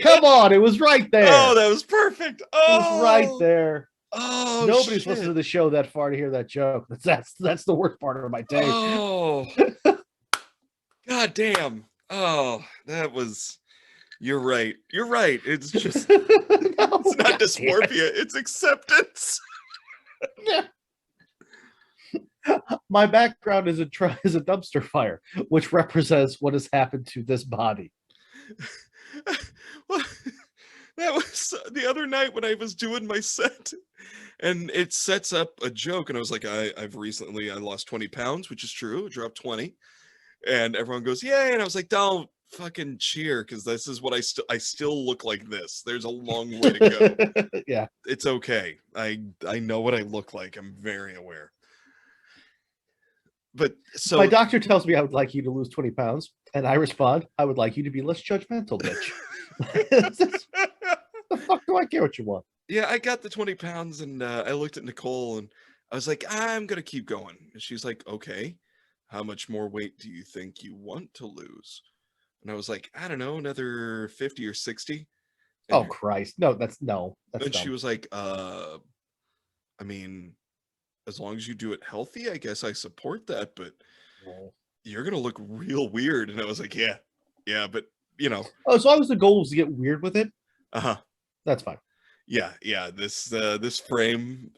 Speaker 2: Come on, it was right there.
Speaker 1: Oh, that was perfect. Oh,
Speaker 2: it was right there.
Speaker 1: Oh,
Speaker 2: nobody's listening to the show that far to hear that joke. That's the worst part of my day.
Speaker 1: Oh, god damn. Oh, that was. You're right. You're right. It's just. It's not dysmorphia. It's acceptance.
Speaker 2: Yeah. My background is a dumpster fire, which represents what has happened to this body.
Speaker 1: Well, that was the other night when I was doing my set, and it sets up a joke, and I was like, I've recently lost 20 pounds, which is true. I dropped 20, and everyone goes, yay, and I was like, don't fucking cheer, because this is what I still look like this. There's a long way to go.
Speaker 2: Yeah,
Speaker 1: it's okay. I know what I look like. I'm very aware. But so
Speaker 2: my doctor tells me I would like you to lose 20 pounds, and I respond, I would like you to be less judgmental, bitch. The fuck do I care what you want?
Speaker 1: Yeah, I got the 20 pounds, and I looked at Nicole, and I was like, I'm gonna keep going. And she's like, okay, how much more weight do you think you want to lose? And I was like, I don't know, another 50 or 60. And
Speaker 2: oh Christ, no, that's
Speaker 1: and
Speaker 2: dumb.
Speaker 1: she was like, I mean, as long as you do it healthy, I guess I support that, but you're gonna look real weird. And I was like, yeah, but you know.
Speaker 2: Oh, as long as the goal is to get weird with it, that's fine.
Speaker 1: Yeah. This frame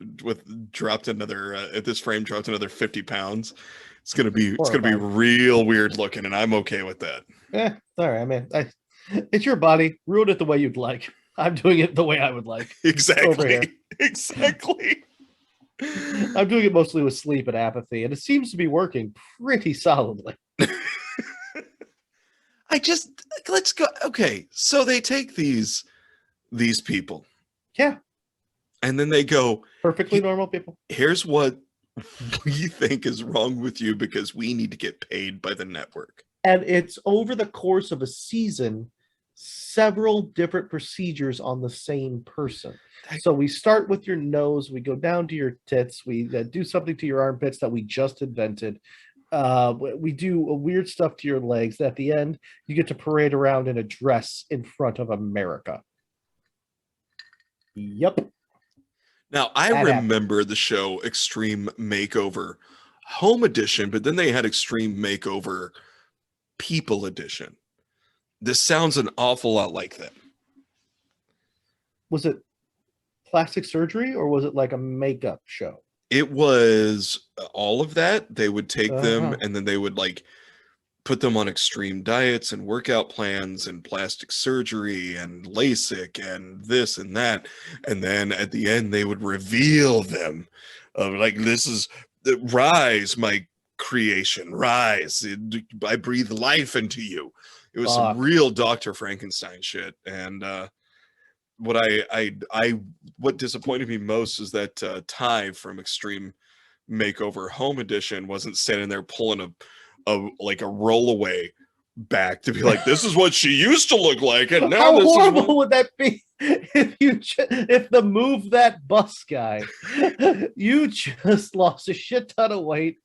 Speaker 1: dropped another 50 pounds. It's gonna be real weird looking, and I'm okay with that.
Speaker 2: Yeah, all right. I mean, it's your body. Ruin it the way you'd like. I'm doing it the way I would like.
Speaker 1: Exactly. Exactly.
Speaker 2: I'm doing it mostly with sleep and apathy, and it seems to be working pretty solidly.
Speaker 1: Let's go. Okay, so they take these people.
Speaker 2: Yeah.
Speaker 1: And then they go,
Speaker 2: perfectly normal people.
Speaker 1: Here's what we think is wrong with you because we need to get paid by the network.
Speaker 2: And it's over the course of a season, several different procedures on the same person. So we start with your nose, we go down to your tits, we do something to your armpits that we just invented. We do weird stuff to your legs. At the end, you get to parade around in a dress in front of America. Yep.
Speaker 1: Now, I remember the show Extreme Makeover Home Edition, but then they had Extreme Makeover People Edition. This sounds an awful lot like that.
Speaker 2: Was it plastic surgery or was it like a makeup show?
Speaker 1: It was all of that. They would take them and then they would like put them on extreme diets and workout plans and plastic surgery and LASIK and this and that. And then at the end, they would reveal them of like, this is rise, my creation, rise. I breathe life into you. It was some real Dr. Frankenstein shit. And what disappointed me most is that Ty from Extreme Makeover Home Edition wasn't standing there pulling a rollaway back to be like, this is what she used to look like, and now
Speaker 2: how
Speaker 1: this
Speaker 2: horrible
Speaker 1: is what...
Speaker 2: would that be if the Move That Bus guy, you just lost a shit ton of weight,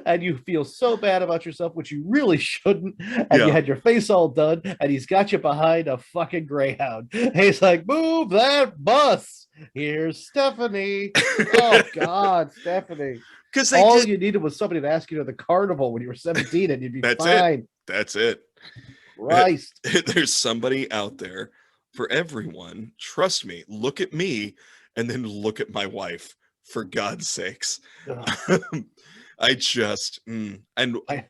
Speaker 2: and you feel so bad about yourself, which you really shouldn't. And you
Speaker 1: Yeah.
Speaker 2: had your face all done, and he's got you behind a fucking Greyhound. He's like, move that bus. Here's Stephanie. Oh God, Stephanie.
Speaker 1: Because they
Speaker 2: All
Speaker 1: did.
Speaker 2: you needed was somebody to ask you to the carnival when you were 17, and you'd be
Speaker 1: That's
Speaker 2: fine.
Speaker 1: it. That's it.
Speaker 2: Christ.
Speaker 1: There's somebody out there for everyone. Trust me. Look at me, and then look at my wife. For God's sakes.
Speaker 2: Ugh.
Speaker 1: I just and
Speaker 2: I-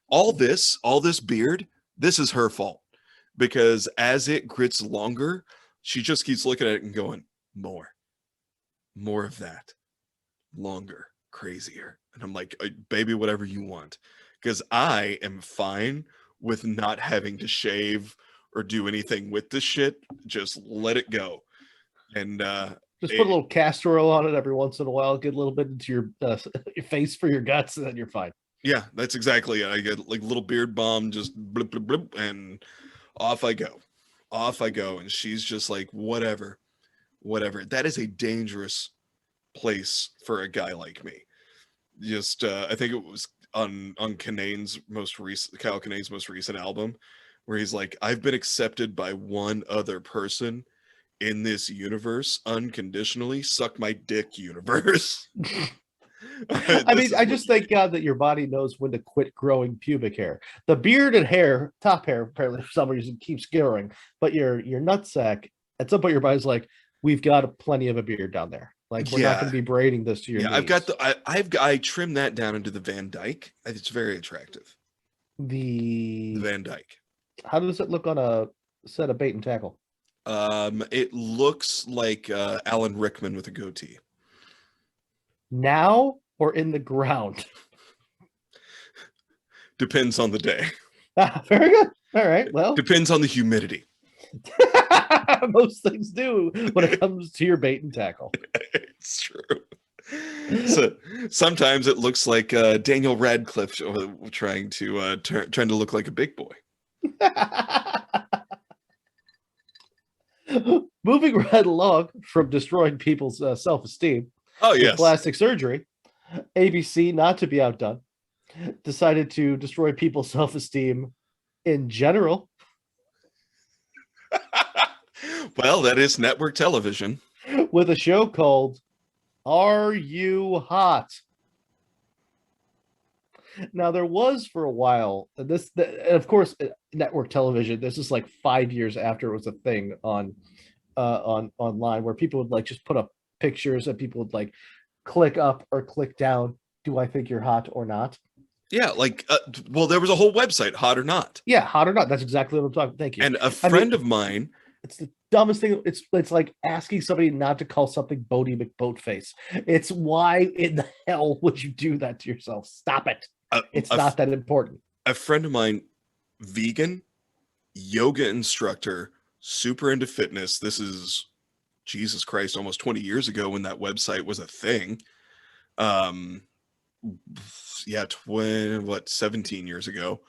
Speaker 1: all this beard, this is her fault. Because as it gets longer, she just keeps looking at it and going, more of that, longer, crazier. And I'm like, baby, whatever you want. Because I am fine with not having to shave or do anything with this shit. Just let it go. And
Speaker 2: Just put a little castor oil on it every once in a while, get a little bit into your face for your guts, and then you're fine.
Speaker 1: yeah, that's exactly it. I get like little beard balm, just blip, blip, blip, and off I go. Off I go. And she's just like, whatever. That is a dangerous place for a guy like me. Just I think it was on Kinane's most recent Kyle Kinane's most recent album, where he's like, I've been accepted by one other person in this universe unconditionally. Suck my dick, universe.
Speaker 2: I mean, I just thank God that your body knows when to quit growing pubic hair. The beard and hair, top hair, apparently for some reason keeps growing, but your nutsack, at some point your body's like, we've got plenty of a beard down there. Like, we're not going to be braiding this to your knees.
Speaker 1: I've got I trimmed that down into the Van Dyke. It's very attractive. The Van Dyke.
Speaker 2: How does it look on a set of bait and tackle?
Speaker 1: It looks like Alan Rickman with a goatee.
Speaker 2: Now or in the ground?
Speaker 1: Depends on the day.
Speaker 2: Very good. All right. Well,
Speaker 1: Depends on the humidity.
Speaker 2: most things do when it comes to your bait and tackle.
Speaker 1: It's true. So sometimes it looks like Daniel Radcliffe trying to look like a big boy.
Speaker 2: Moving right along from destroying people's self-esteem
Speaker 1: Oh
Speaker 2: with
Speaker 1: yes.
Speaker 2: plastic surgery, ABC, not to be outdone, decided to destroy people's self-esteem in general
Speaker 1: Well, that is network television.
Speaker 2: with a show called Are You Hot? Now there was for a while, and of course network television, this is like 5 years after it was a thing on online, where people would like just put up pictures and people would like click up or click down, do I think you're hot or not?
Speaker 1: Yeah, like well, there was a whole website, Hot or Not.
Speaker 2: Yeah, hot or not. That's exactly what I'm talking. Thank you.
Speaker 1: And a friend of mine,
Speaker 2: it's the dumbest thing. It's like asking somebody not to call something Bodie McBoatface. It's why in the hell would you do that to yourself? Stop it. It's not that important.
Speaker 1: a friend of mine, vegan, yoga instructor, super into fitness. This is, Jesus Christ, almost 20 years ago when that website was a thing. Yeah, 17 years ago.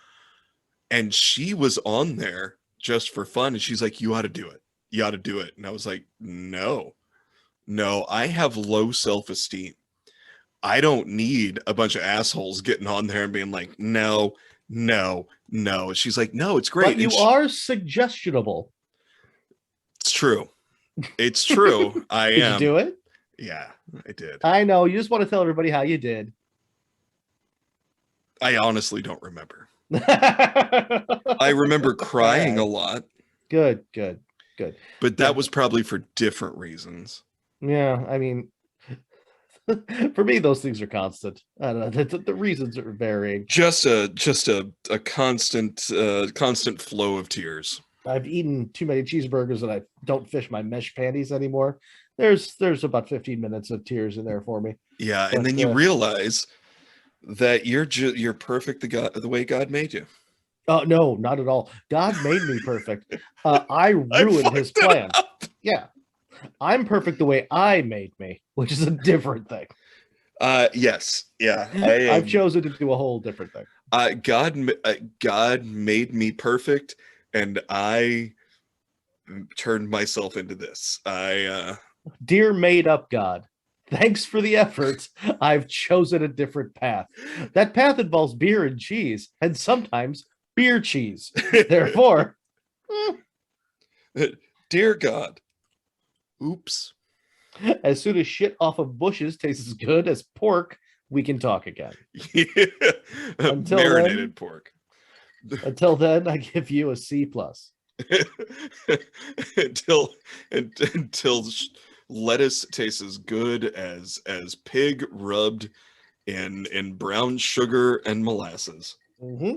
Speaker 1: And she was on there just for fun. And she's like, you ought to do it. You ought to do it. And I was like, no, I have low self-esteem. I don't need a bunch of assholes getting on there and being like, no. She's like, no, it's great.
Speaker 2: But you are suggestionable.
Speaker 1: It's true. It's true. I
Speaker 2: Did
Speaker 1: am.
Speaker 2: you do it?
Speaker 1: Yeah, I did.
Speaker 2: I know. You just want to tell everybody how you did.
Speaker 1: I honestly don't remember. I remember crying a lot,
Speaker 2: Good.
Speaker 1: but that was probably for different reasons.
Speaker 2: Yeah, I mean, for me, those things are constant. I don't know. The reasons are varying.
Speaker 1: Just a constant flow of tears.
Speaker 2: I've eaten too many cheeseburgers and I don't fish my mesh panties anymore. There's about 15 minutes of tears in there for me.
Speaker 1: Yeah, and then you realize that you're perfect the way God made you.
Speaker 2: Oh no, not at all. God made me perfect. I ruined his plan. Yeah, I'm perfect the way I made me, which is a different thing.
Speaker 1: Yes, yeah.
Speaker 2: I've chosen to do a whole different thing.
Speaker 1: God made me perfect, and I turned myself into this.
Speaker 2: Dear made up God, Thanks for the effort. I've chosen a different path. That path involves beer and cheese, and sometimes beer cheese. Therefore,
Speaker 1: Dear God. Oops.
Speaker 2: as soon as shit off of bushes tastes as good as pork, we can talk again. Until
Speaker 1: Marinated
Speaker 2: then-
Speaker 1: pork.
Speaker 2: Until then, I give you a C+.
Speaker 1: until lettuce tastes as good as pig rubbed in brown sugar and molasses.
Speaker 2: Mm-hmm.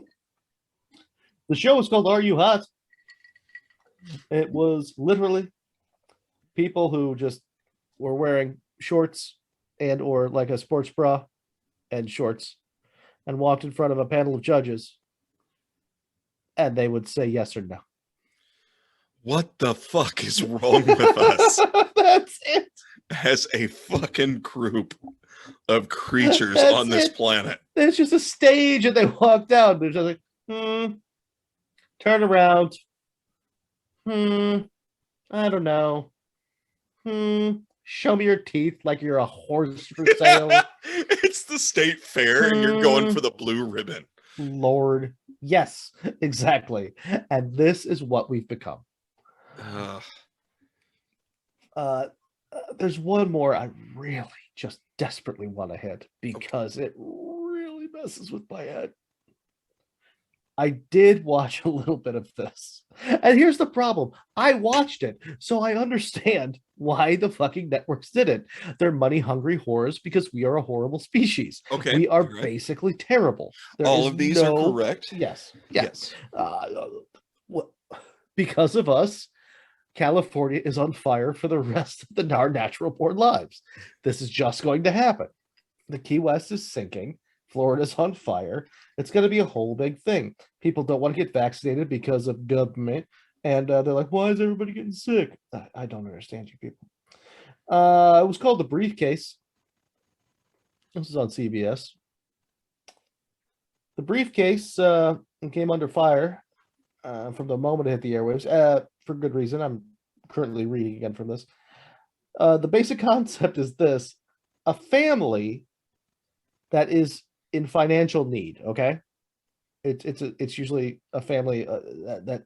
Speaker 2: The show was called Are You Hot? It was literally people who just were wearing shorts and or like a sports bra and shorts and walked in front of a panel of judges and they would say yes or no.
Speaker 1: What the fuck is wrong with us
Speaker 2: That's it.
Speaker 1: as a fucking group of creatures
Speaker 2: That's
Speaker 1: on this
Speaker 2: it.
Speaker 1: planet?
Speaker 2: It's just a stage and they walk down. They're just like, turn around. I don't know. Show me your teeth like you're a horse for sale.
Speaker 1: It's the state fair and you're going for the blue ribbon.
Speaker 2: Lord. Yes, exactly. And this is what we've become. There's one more I really just desperately want to hit because it really messes with my head. I did watch a little bit of this. And here's the problem. I watched it, so I understand why the fucking networks did it. They're money-hungry whores because we are a horrible species.
Speaker 1: Okay.
Speaker 2: We are
Speaker 1: correct.
Speaker 2: basically terrible. There
Speaker 1: All
Speaker 2: is
Speaker 1: of these are correct.
Speaker 2: Yes.
Speaker 1: Yes.
Speaker 2: Because of us, California is on fire for the rest of our natural born lives. This is just going to happen. The Key West is sinking. Florida's on fire. It's going to be a whole big thing. People don't want to get vaccinated because of government. And they're like, why is everybody getting sick? I don't understand you people. It was called The Briefcase. This is on CBS. The Briefcase came under fire from the moment it hit the airwaves, for good reason. I'm currently reading again from this. The basic concept is this. A family that is in financial need, okay? It's usually a family that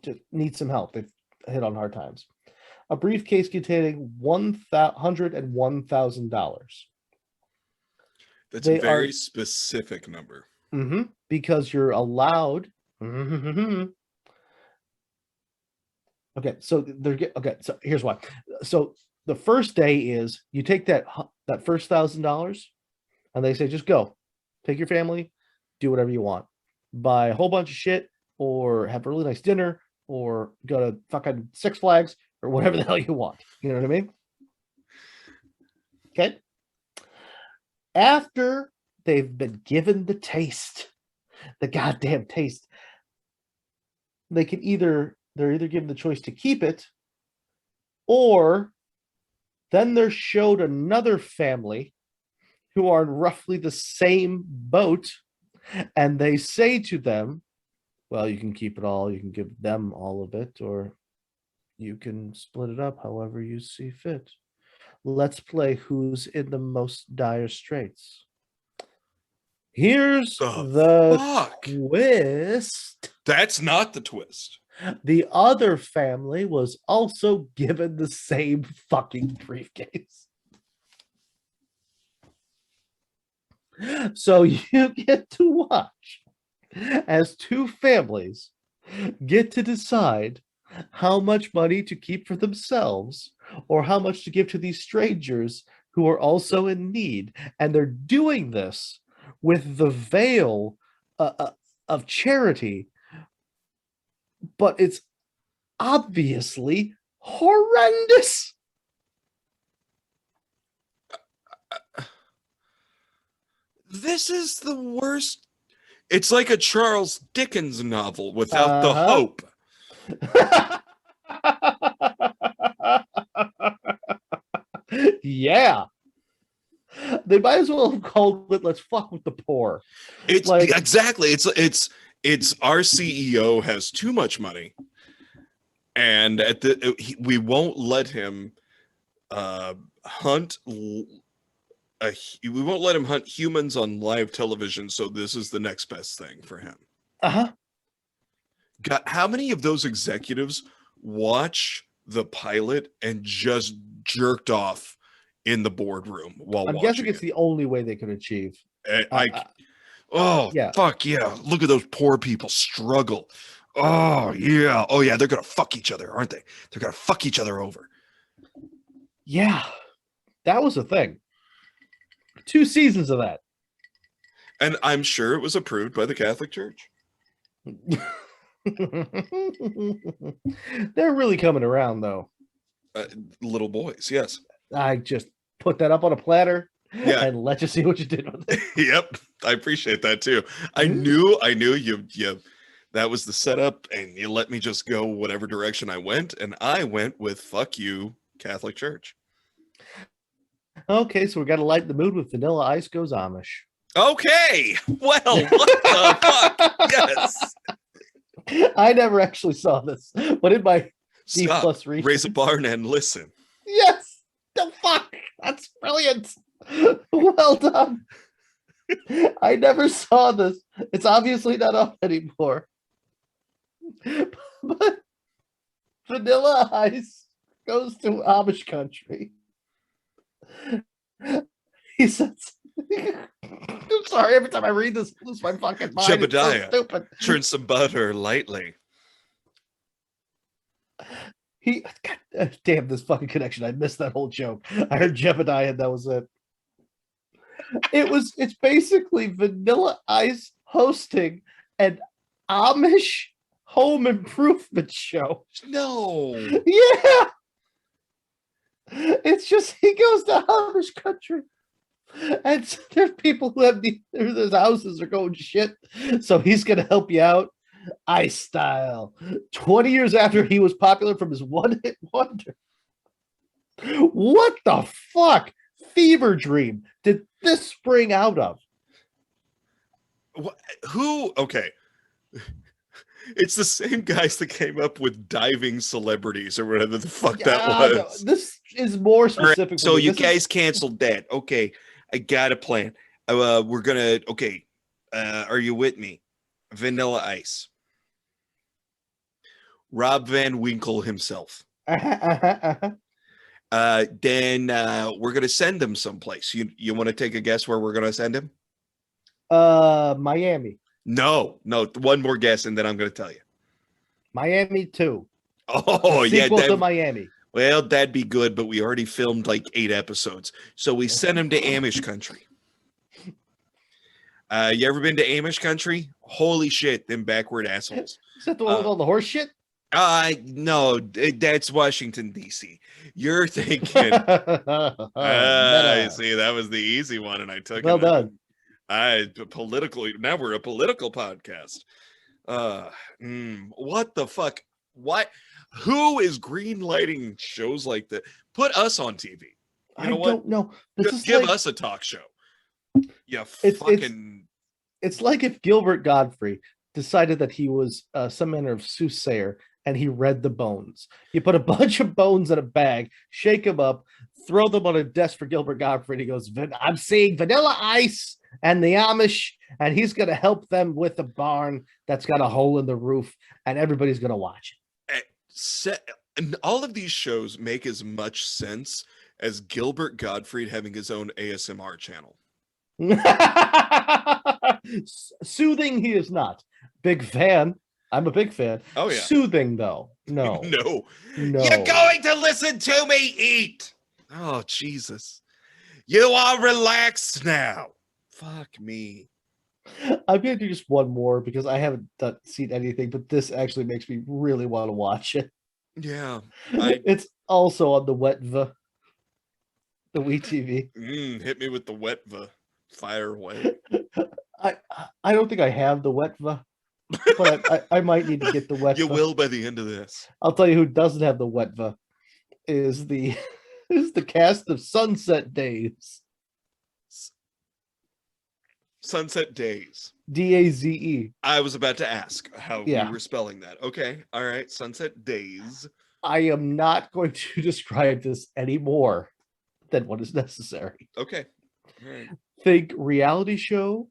Speaker 2: just needs some help. They've hit on hard times. A briefcase containing $101,000.
Speaker 1: That's a very specific number.
Speaker 2: Because you're allowed. Okay, so so here's why. So the first day is you take that first $1,000, and they say just go, take your family, do whatever you want, buy a whole bunch of shit, or have a really nice dinner, or go to fucking Six Flags, or whatever the hell you want. You know what I mean? Okay. After they've been given the taste, the goddamn taste, they're either given the choice to keep it, or then they're showed another family who are in roughly the same boat, and they say to them, well, you can keep it all, you can give them all of it, or you can split it up however you see fit. Let's play who's in the most dire straits. Here's the twist.
Speaker 1: That's not the twist.
Speaker 2: The other family was also given the same fucking briefcase. So you get to watch as two families get to decide how much money to keep for themselves or how much to give to these strangers who are also in need. And they're doing this with the veil of charity, but it's obviously horrendous.
Speaker 1: This is the worst. It's like a Charles Dickens novel without the hope.
Speaker 2: Yeah. They might as well have called it "Let's Fuck with the Poor."
Speaker 1: It's like, exactly. It's our CEO has too much money, and we won't let him hunt. We won't let him hunt humans on live television. So this is the next best thing for him.
Speaker 2: Uh-huh.
Speaker 1: God, how many of those executives watch the pilot and just jerked off in the boardroom while
Speaker 2: I'm
Speaker 1: watching
Speaker 2: guessing it's
Speaker 1: it?
Speaker 2: the only way they could achieve.
Speaker 1: Oh,
Speaker 2: yeah.
Speaker 1: fuck yeah. Look at those poor people struggle. Oh, yeah. Oh, yeah. They're going to fuck each other, aren't they? They're going to fuck each other over.
Speaker 2: Yeah. That was a thing. 2 seasons of that.
Speaker 1: And I'm sure it was approved by the Catholic Church.
Speaker 2: They're really coming around, though.
Speaker 1: Little boys, yes.
Speaker 2: I just put that up on a platter
Speaker 1: Yeah.
Speaker 2: and let you see what you did with it.
Speaker 1: Yep. I appreciate that too. I
Speaker 2: Mm-hmm.
Speaker 1: knew you that was the setup, and you let me just go whatever direction I went, and I went with fuck you, Catholic Church.
Speaker 2: Okay, so we got to lighten the mood with Vanilla Ice Goes Amish.
Speaker 1: Okay. Well, what the fuck? Yes.
Speaker 2: I never actually saw this, but in my D
Speaker 1: Stop.
Speaker 2: plus reading.
Speaker 1: Raise a barn and listen.
Speaker 2: Yes, the fuck, that's brilliant. Well done. I never saw this. It's obviously not up anymore. But Vanilla Ice goes to Amish country. He says, I'm sorry, every time I read this, I lose my fucking mind. It's so
Speaker 1: Jebediah.
Speaker 2: stupid.
Speaker 1: Churn some butter lightly.
Speaker 2: God damn, this fucking connection. I missed that whole joke. I heard Jebediah and that was it. It's basically Vanilla Ice hosting an Amish home improvement show.
Speaker 1: No.
Speaker 2: Yeah. It's just he goes to Amish country. And so there's people who have their houses are going to shit. So he's gonna help you out. Ice style. 20 years after he was popular from his one-hit wonder. What the fuck fever dream did this spring out of?
Speaker 1: What, who? Okay. It's the same guys that came up with diving celebrities or whatever the fuck that was.
Speaker 2: No, this is more specific.
Speaker 1: Right, so you guys canceled that. Okay. I got a plan. We're gonna. Okay. Are you with me? Vanilla Ice. Rob Van Winkle himself. Then we're gonna send him someplace. You want to take a guess where we're gonna send him?
Speaker 2: Miami.
Speaker 1: No. One more guess, and then I'm gonna tell you.
Speaker 2: Miami 2.
Speaker 1: Oh yeah,
Speaker 2: Sequel to Miami.
Speaker 1: Well, that'd be good, but we already filmed like 8 episodes, so we sent him to Amish country. You ever been to Amish country? Holy shit, them backward assholes.
Speaker 2: Is that the one with all the horse shit?
Speaker 1: No, that's Washington, D.C. You're thinking. See, that was the easy one, and I took
Speaker 2: well
Speaker 1: it.
Speaker 2: done.
Speaker 1: Now we're a political podcast. What the fuck? What? Who is green lighting shows like that? Put us on TV. You know what?
Speaker 2: Don't know.
Speaker 1: Just give us a talk show. Yeah,
Speaker 2: it's like if Gilbert Godfrey decided that he was some manner of soothsayer and he read the bones. You put a bunch of bones in a bag, shake them up, throw them on a desk for Gilbert Godfrey, and he goes, I'm seeing Vanilla Ice and the Amish, and he's going to help them with a barn that's got a hole in the roof, and everybody's going to watch it.
Speaker 1: And all of these shows make as much sense as Gilbert Gottfried having his own ASMR channel.
Speaker 2: Soothing, he is not. Big fan. I'm a big fan.
Speaker 1: Oh, yeah.
Speaker 2: Soothing, though. No.
Speaker 1: No. You're going to listen to me eat. Oh, Jesus. You are relaxed now. Fuck me.
Speaker 2: I'm going to do just one more because I haven't seen anything, but this actually makes me really want to watch it.
Speaker 1: Yeah.
Speaker 2: It's also on the Wetva. The WeTV.
Speaker 1: Hit me with the Wetva. Fire away.
Speaker 2: I don't think I have the Wetva, but I might need to get the Wetva.
Speaker 1: You will by the end of this.
Speaker 2: I'll tell you who doesn't have the Wetva is the cast of Sunset Days.
Speaker 1: Sunset Days.
Speaker 2: DAZE.
Speaker 1: I was about to ask how
Speaker 2: Yeah.
Speaker 1: we were spelling that. Okay. All right. Sunset Days.
Speaker 2: I am not going to describe this anymore. than what is necessary.
Speaker 1: Okay. All right.
Speaker 2: Think reality show,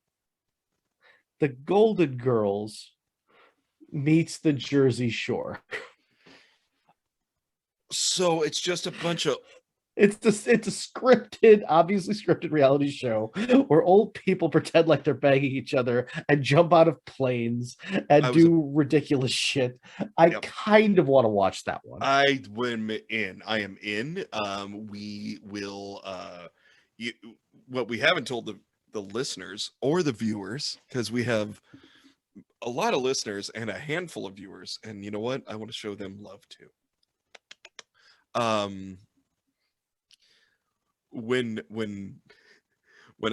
Speaker 2: The Golden Girls meets the Jersey Shore.
Speaker 1: So it's just a bunch of
Speaker 2: It's a scripted, obviously scripted reality show where old people pretend like they're banging each other and jump out of planes and do ridiculous shit. I kind of want to watch that one.
Speaker 1: I am in. We will. What we haven't told the listeners or the viewers, because we have a lot of listeners and a handful of viewers, and you know what? I want to show them love too. When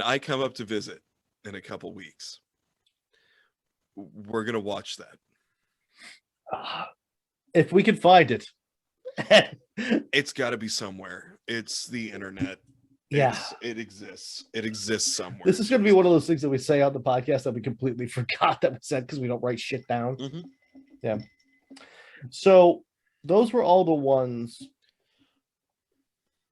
Speaker 1: I come up to visit in a couple weeks, we're gonna watch that.
Speaker 2: If we can find it.
Speaker 1: It's got to be somewhere. It's the internet.
Speaker 2: Yeah,
Speaker 1: it exists. It exists somewhere.
Speaker 2: This is going to be one of those things that we say on the podcast that we completely forgot that we said because we don't write shit down.
Speaker 1: Mm-hmm.
Speaker 2: Yeah. So those were all the ones,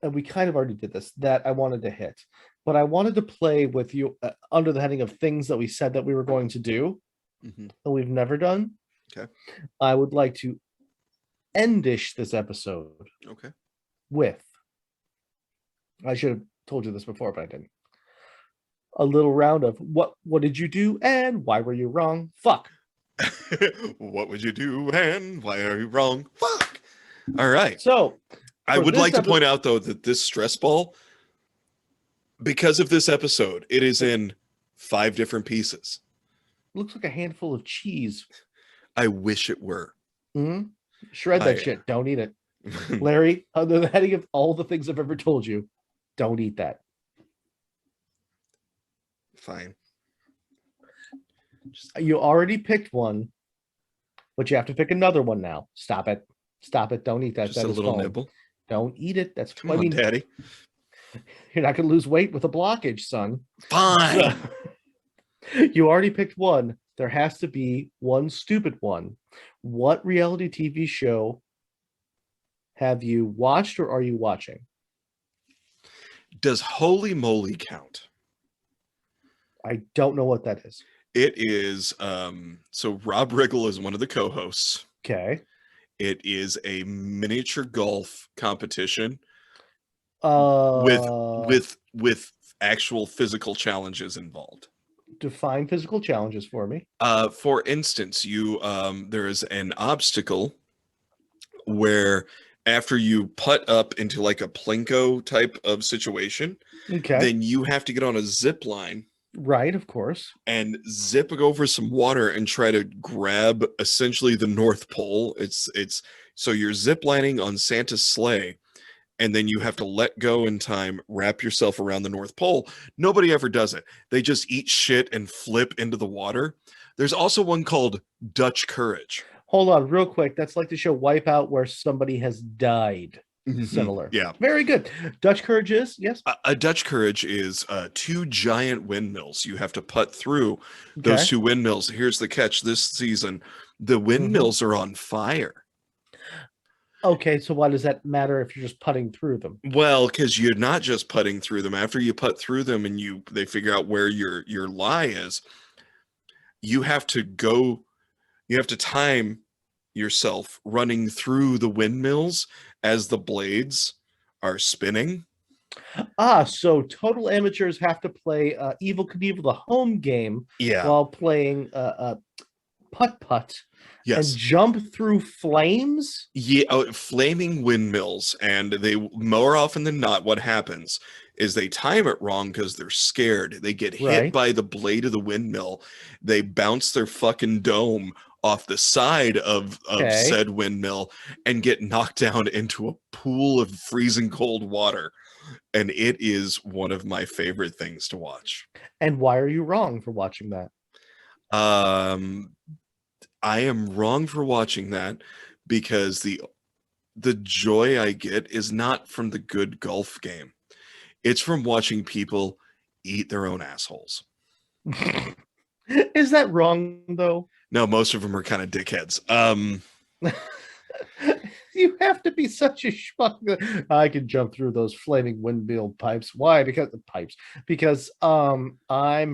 Speaker 2: and we kind of already did this, that I wanted to hit. But I wanted to play with you under the heading of things that we said that we were going to do that we've never done.
Speaker 1: Okay.
Speaker 2: I would like to endish this episode.
Speaker 1: Okay.
Speaker 2: With, I should have told you this before, but I didn't. A little round of what did you do and why were you wrong? Fuck.
Speaker 1: What would you do and why are you wrong? Fuck. All right.
Speaker 2: So
Speaker 1: I would like to point out though that this stress ball, because of this episode, it is in 5 different pieces.
Speaker 2: Looks like a handful of cheese.
Speaker 1: I wish it were.
Speaker 2: Mm-hmm. Shred that shit. Don't eat it. Larry, under the heading of all the things I've ever told you, don't eat that.
Speaker 1: Fine.
Speaker 2: You already picked one, but you have to pick another one now. Stop it. Stop it. Don't eat that.
Speaker 1: Just
Speaker 2: that
Speaker 1: a
Speaker 2: is
Speaker 1: little
Speaker 2: foam.
Speaker 1: nibble.
Speaker 2: Don't eat it. That's
Speaker 1: Come on, Daddy.
Speaker 2: You're not going to lose weight with a blockage, son.
Speaker 1: Fine.
Speaker 2: You already picked one. There has to be one stupid one. What reality TV show have you watched or are you watching?
Speaker 1: Does Holy Moly count?
Speaker 2: I don't know what that is.
Speaker 1: It is, so Rob Riggle is one of the co-hosts.
Speaker 2: Okay.
Speaker 1: It is a miniature golf competition with actual physical challenges involved.
Speaker 2: Define physical challenges for me.
Speaker 1: For instance, there is an obstacle where after you putt up into like a plinko type of situation, then you have to get on a zip line.
Speaker 2: Right, of course.
Speaker 1: And zip over some water and try to grab essentially the North Pole. It's so you're zip lining on Santa's sleigh, and then you have to let go in time, wrap yourself around the North Pole. Nobody ever does it. They just eat shit and flip into the water. There's also one called Dutch Courage.
Speaker 2: Hold on, real quick. That's like the show Wipeout where somebody has died. Similar.
Speaker 1: Yeah.
Speaker 2: Very good. Dutch Courage is, yes?
Speaker 1: A Dutch Courage is 2 giant windmills. You have to putt through those 2 windmills. Here's the catch this season. The windmills are on fire.
Speaker 2: Okay, so why does that matter if you're just putting through them?
Speaker 1: Well, because you're not just putting through them. After you putt through them and they figure out where your lie is, you have to time yourself running through the windmills as the blades are spinning.
Speaker 2: So total amateurs have to play Evel Knievel, the home game, while playing putt-putt.
Speaker 1: Yes.
Speaker 2: And jump through flames?
Speaker 1: Yeah, flaming windmills. And they, more often than not, what happens is they time it wrong because they're scared. They get hit by the blade of the windmill. They bounce their fucking dome off the side of said windmill and get knocked down into a pool of freezing cold water. And it is one of my favorite things to watch.
Speaker 2: And why are you wrong for watching that?
Speaker 1: I am wrong for watching that because the joy I get is not from the good golf game. It's from watching people eat their own assholes.
Speaker 2: Is that wrong though?
Speaker 1: No, most of them are kind of dickheads.
Speaker 2: you have to be such a schmuck? I can jump through those flaming windmill pipes. Why? Because the pipes. Because I'm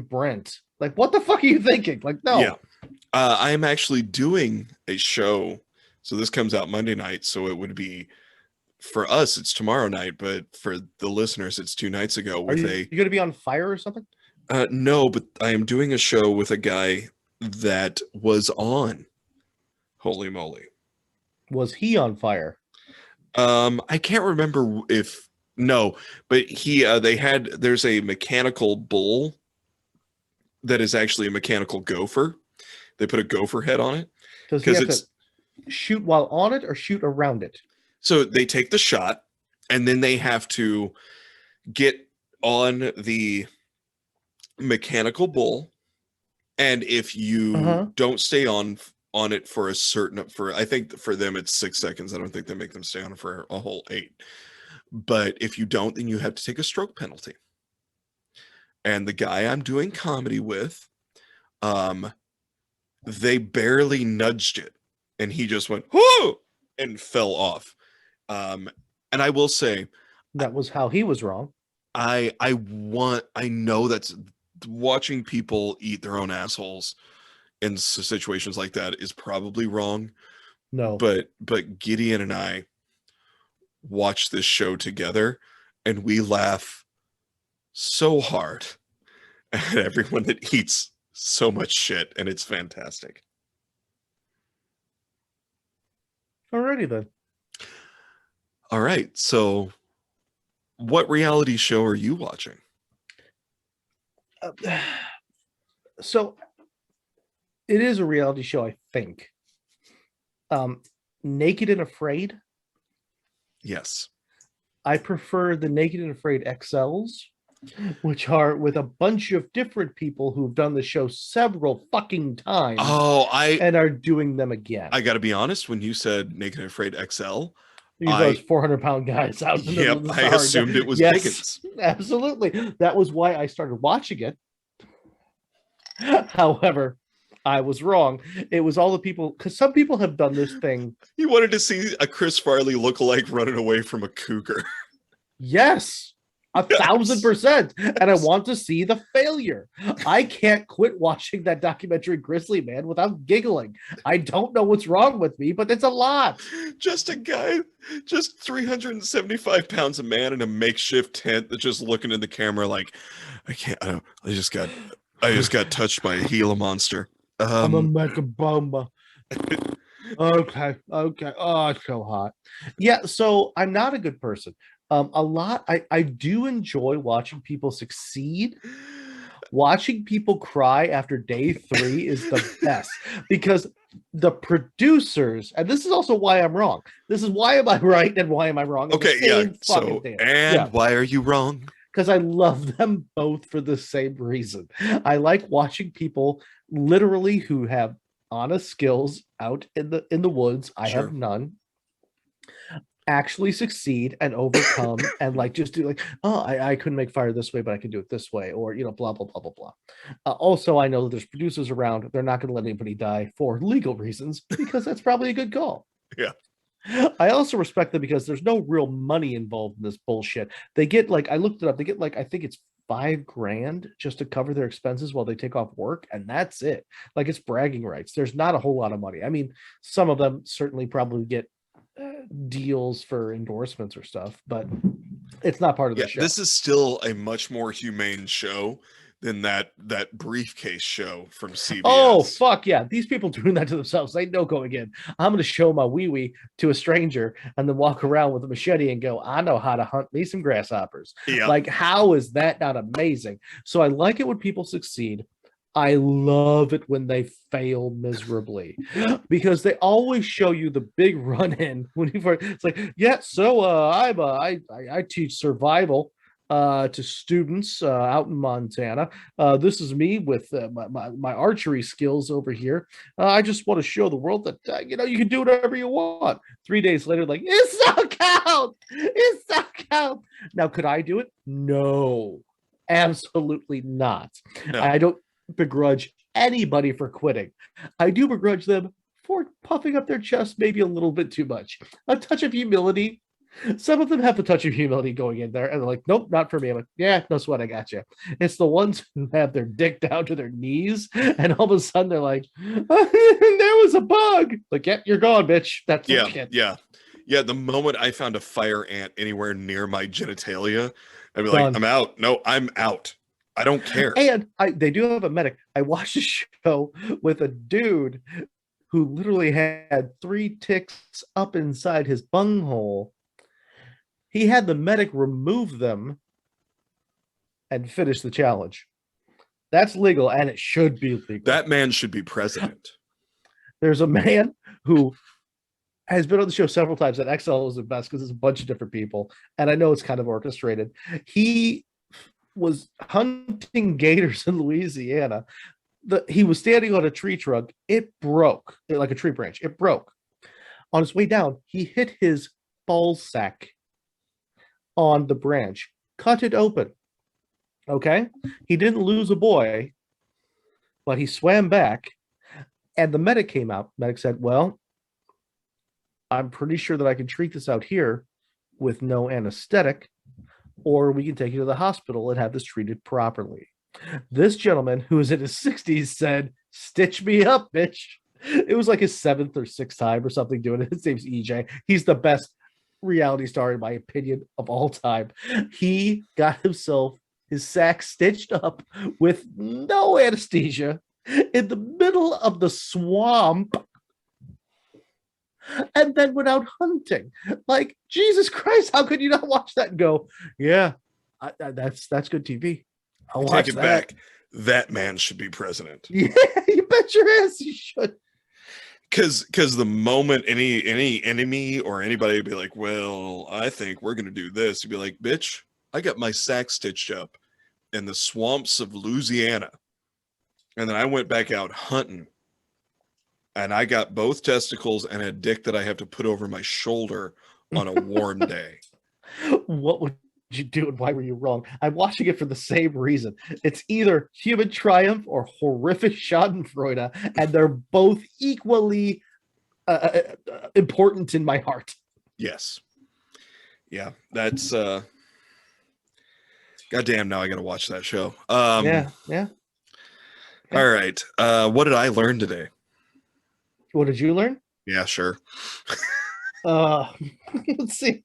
Speaker 2: Brent. Like, what the fuck are you thinking? Like, no.
Speaker 1: Yeah. I am actually doing a show. So this comes out Monday night. So it would be, for us, it's tomorrow night, but for the listeners, it's 2 nights ago
Speaker 2: Are
Speaker 1: with
Speaker 2: you going to be on fire or something?
Speaker 1: no, but I am doing a show with a guy that was on Holy Moly.
Speaker 2: Was he on fire?
Speaker 1: I can't remember if, no, but there's a mechanical bull that is actually a mechanical gopher. They put a gopher head on it.
Speaker 2: Does he have to shoot while on it or shoot around it?
Speaker 1: So they take the shot and then they have to get on the mechanical bull. And if you don't stay on it for I think for them it's 6 seconds. I don't think they make them stay on it for a whole 8. But if you don't, then you have to take a stroke penalty. And the guy I'm doing comedy with, they barely nudged it, and he just went whoo and fell off. And I will say
Speaker 2: that was how he was wrong.
Speaker 1: I know that's watching people eat their own assholes in situations like that is probably wrong.
Speaker 2: No,
Speaker 1: but Gideon and I watch this show together, and we laugh so hard at everyone that eats so much shit, and it's fantastic.
Speaker 2: Alrighty then.
Speaker 1: All right, so what reality show are you watching?
Speaker 2: So it is a reality show, I think. Naked and Afraid.
Speaker 1: Yes.
Speaker 2: I prefer the Naked and Afraid XLs, which are with a bunch of different people who've done the show several fucking times. And are doing them again.
Speaker 1: I got to be honest, when you said Naked and Afraid XL,
Speaker 2: those 400-pound guys out in the middle of the
Speaker 1: I assumed it was Dickens.
Speaker 2: Absolutely. That was why I started watching it. However, I was wrong. It was all the people, because some people have done this thing.
Speaker 1: You wanted to see a Chris Farley lookalike running away from a cougar.
Speaker 2: Yes. 1,000%. And I want to see the failure. I can't quit watching that documentary Grizzly Man without giggling. I don't know what's wrong with me, but it's a lot.
Speaker 1: Just a guy, just 375 pounds, a man in a makeshift tent that's just looking in the camera like, I just got touched by a Gila monster.
Speaker 2: I'm a mega bomber. Okay. Oh, it's so hot. Yeah, so I'm not a good person. I do enjoy watching people succeed. Watching people cry after day 3 is the best, because the producers, and this is also why I'm wrong. This is why am I right and why am I wrong?
Speaker 1: Okay, yeah. So, why are you wrong?
Speaker 2: Because I love them both for the same reason. I like watching people literally who have honest skills out in the woods. I have none. Actually succeed and overcome and like just do like, oh, I couldn't make fire this way, but I can do it this way, or blah blah blah blah blah. Also, I know that there's producers around. They're not going to let anybody die for legal reasons, because that's probably a good call.
Speaker 1: Yeah.
Speaker 2: I also respect them because there's no real money involved in this bullshit. They get like, I looked it up, they get like, I think it's $5,000 just to cover their expenses while they take off work, and that's it. Like, it's bragging rights. There's not a whole lot of money. I mean, some of them certainly probably get deals for endorsements or stuff, but it's not part of the show.
Speaker 1: This is still a much more humane show than that briefcase show from CBS.
Speaker 2: Oh fuck yeah, these people doing that to themselves. They know going in, I'm going to show my wee to a stranger and then walk around with a machete and go, I know how to hunt me some grasshoppers. Like, how is that not amazing? So I like it when people succeed. I love it when they fail miserably, because they always show you the big run-in when you first. It's like, yeah, so I teach survival to students out in Montana. This is me with my archery skills over here. I just want to show the world that you can do whatever you want. 3 days later, like, it's so count. It's so count. Now, could I do it? No, absolutely not. No. I don't begrudge anybody for quitting. I do begrudge them for puffing up their chest maybe a little bit too much. A touch of humility. Some of them have a touch of humility going in there, and they're like, nope, not for me. I'm like, yeah, no sweat, I got you. It's the ones who have their dick down to their knees, and all of a sudden they're like, there was a bug. Like, yep, you're gone, bitch. That's
Speaker 1: Yeah,
Speaker 2: it.
Speaker 1: yeah. The moment I found a fire ant anywhere near my genitalia, I'd be
Speaker 2: Done.
Speaker 1: like, I'm out. No, I'm out. I don't care.
Speaker 2: And they do have a medic. I watched a show with a dude who literally had 3 ticks up inside his bunghole. He had the medic remove them and finish the challenge. That's legal, and it should be legal.
Speaker 1: That man should be president.
Speaker 2: There's a man who has been on the show several times, and XL is the best because it's a bunch of different people, and I know it's kind of orchestrated. He was hunting gators in Louisiana. He was standing on a tree trunk. It broke, like a tree branch. It broke. On his way down, he hit his ball sack on the branch, cut it open. Okay? He didn't lose a boy, but he swam back, and the medic came out. Medic said, well, I'm pretty sure that I can treat this out here with no anesthetic, or we can take you to the hospital and have this treated properly. This gentleman, who was in his 60s, said, stitch me up, bitch. It was like his 7th or 6th time or something doing it. His name's EJ. He's the best reality star, in my opinion, of all time. He got himself his sack stitched up with no anesthesia in the middle of the swamp, and then went out hunting. Like, Jesus Christ, how could you not watch that and go, yeah, that's good TV. I'll watch
Speaker 1: Take it
Speaker 2: that.
Speaker 1: back. That man should be president.
Speaker 2: Yeah, you bet your ass you should.
Speaker 1: Because the moment any enemy or anybody would be like, well, I think we're gonna do this, you'd be like, bitch, I got my sack stitched up in the swamps of Louisiana, and then I went back out hunting, and I got both testicles and a dick that I have to put over my shoulder on a warm day.
Speaker 2: What would you do, and why were you wrong? I'm watching it for the same reason. It's either human triumph or horrific schadenfreude, and they're both equally important in my heart.
Speaker 1: Yes. Yeah, that's goddamn, now I gotta watch that show.
Speaker 2: Yeah.
Speaker 1: All right. What did I learn today?
Speaker 2: What did you learn?
Speaker 1: Yeah, sure.
Speaker 2: Let's see.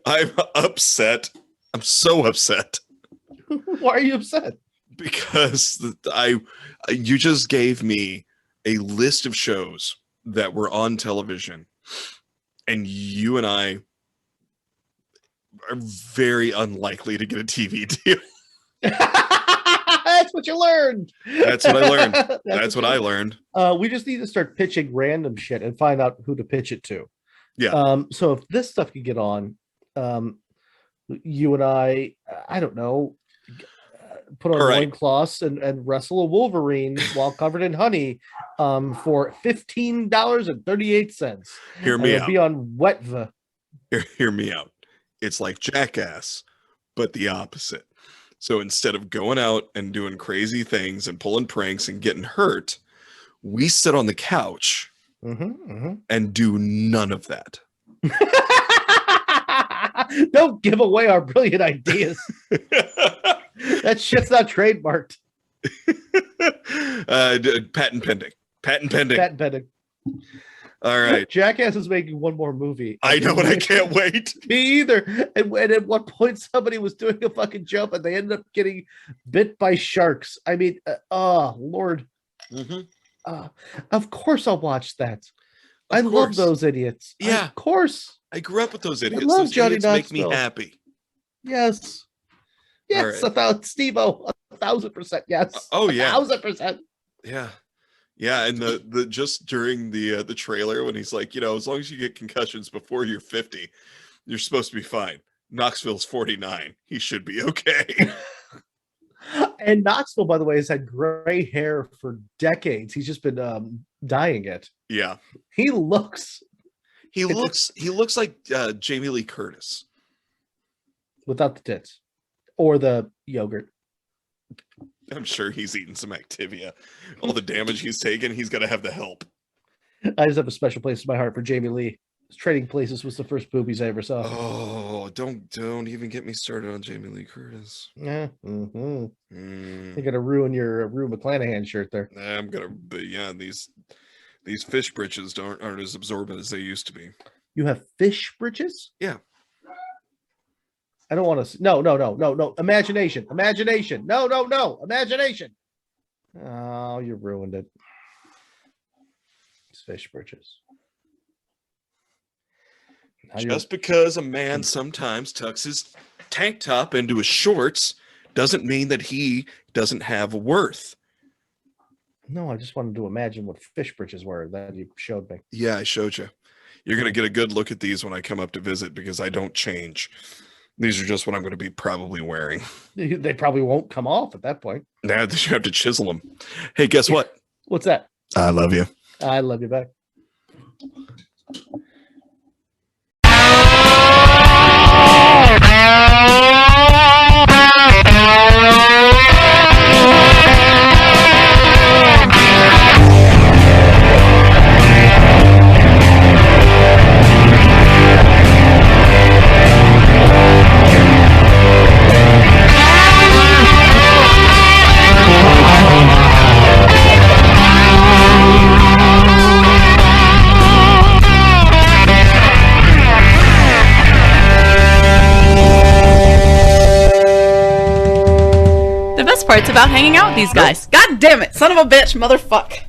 Speaker 1: I'm upset. I'm so upset
Speaker 2: Why are you upset?
Speaker 1: because you just gave me a list of shows that were on television, and you and I are very unlikely to get a TV deal.
Speaker 2: That's what you learned.
Speaker 1: That's what I learned. That's what I learned.
Speaker 2: We just need to start pitching random shit and find out who to pitch it to.
Speaker 1: Yeah.
Speaker 2: So if this stuff could get on, you and I don't know, put on
Speaker 1: All right.
Speaker 2: loincloths and wrestle a Wolverine while covered in honey for $15.38.
Speaker 1: Hear me out.
Speaker 2: Be on Wetva.
Speaker 1: Hear me out. It's like Jackass, but the opposite. So instead of going out and doing crazy things and pulling pranks and getting hurt, we sit on the couch and do none of that.
Speaker 2: Don't give away our brilliant ideas. That shit's not trademarked.
Speaker 1: Patent pending. Patent pending.
Speaker 2: Patent pending.
Speaker 1: All right.
Speaker 2: Jackass is making one more movie.
Speaker 1: I know, and I can't wait.
Speaker 2: Me either. And at one point, somebody was doing a fucking jump, and they ended up getting bit by sharks. I mean, oh Lord. Of course, I'll watch that. I love those idiots.
Speaker 1: Yeah,
Speaker 2: of course.
Speaker 1: I grew up with those idiots.
Speaker 2: I love
Speaker 1: Those
Speaker 2: Johnny
Speaker 1: idiots make me
Speaker 2: Knoxville.
Speaker 1: happy.
Speaker 2: Yes. Yes,
Speaker 1: All
Speaker 2: about Steve-O, 1,000%. Yes.
Speaker 1: Oh yeah.
Speaker 2: 1,000%.
Speaker 1: Yeah. Yeah, and the just during the trailer when he's like, as long as you get concussions before you're 50, you're supposed to be fine. Knoxville's 49. He should be okay.
Speaker 2: And Knoxville, by the way, has had gray hair for decades. He's just been dyeing it.
Speaker 1: Yeah.
Speaker 2: He looks
Speaker 1: like Jamie Lee Curtis
Speaker 2: without the tits or the yogurt.
Speaker 1: I'm sure he's eating some Activia. All the damage he's taken, he's got to have the help.
Speaker 2: I just have a special place in my heart for Jamie Lee. Trading Places was the first boobies I ever saw.
Speaker 1: Oh, don't even get me started on Jamie Lee Curtis.
Speaker 2: Yeah.
Speaker 1: Mm.
Speaker 2: You're gonna ruin your Rue McClanahan shirt there.
Speaker 1: I'm gonna, but yeah, these fish britches aren't as absorbent as they used to be.
Speaker 2: You have fish britches?
Speaker 1: Yeah.
Speaker 2: I don't want to. No. Imagination. No. Imagination. Oh, you ruined it. It's fish britches.
Speaker 1: Just because a man sometimes tucks his tank top into his shorts doesn't mean that he doesn't have a worth.
Speaker 2: No, I just wanted to imagine what fish britches were that you showed me.
Speaker 1: Yeah, I showed you. You're going to get a good look at these when I come up to visit because I don't change. These are just what I'm going to be probably wearing.
Speaker 2: They probably won't come off at that point.
Speaker 1: Now you have to chisel them. Hey, guess what?
Speaker 2: What's that?
Speaker 1: I love you.
Speaker 2: I love you back.
Speaker 3: The best part's about hanging out with these guys. God damn it, son of a bitch, motherfuck.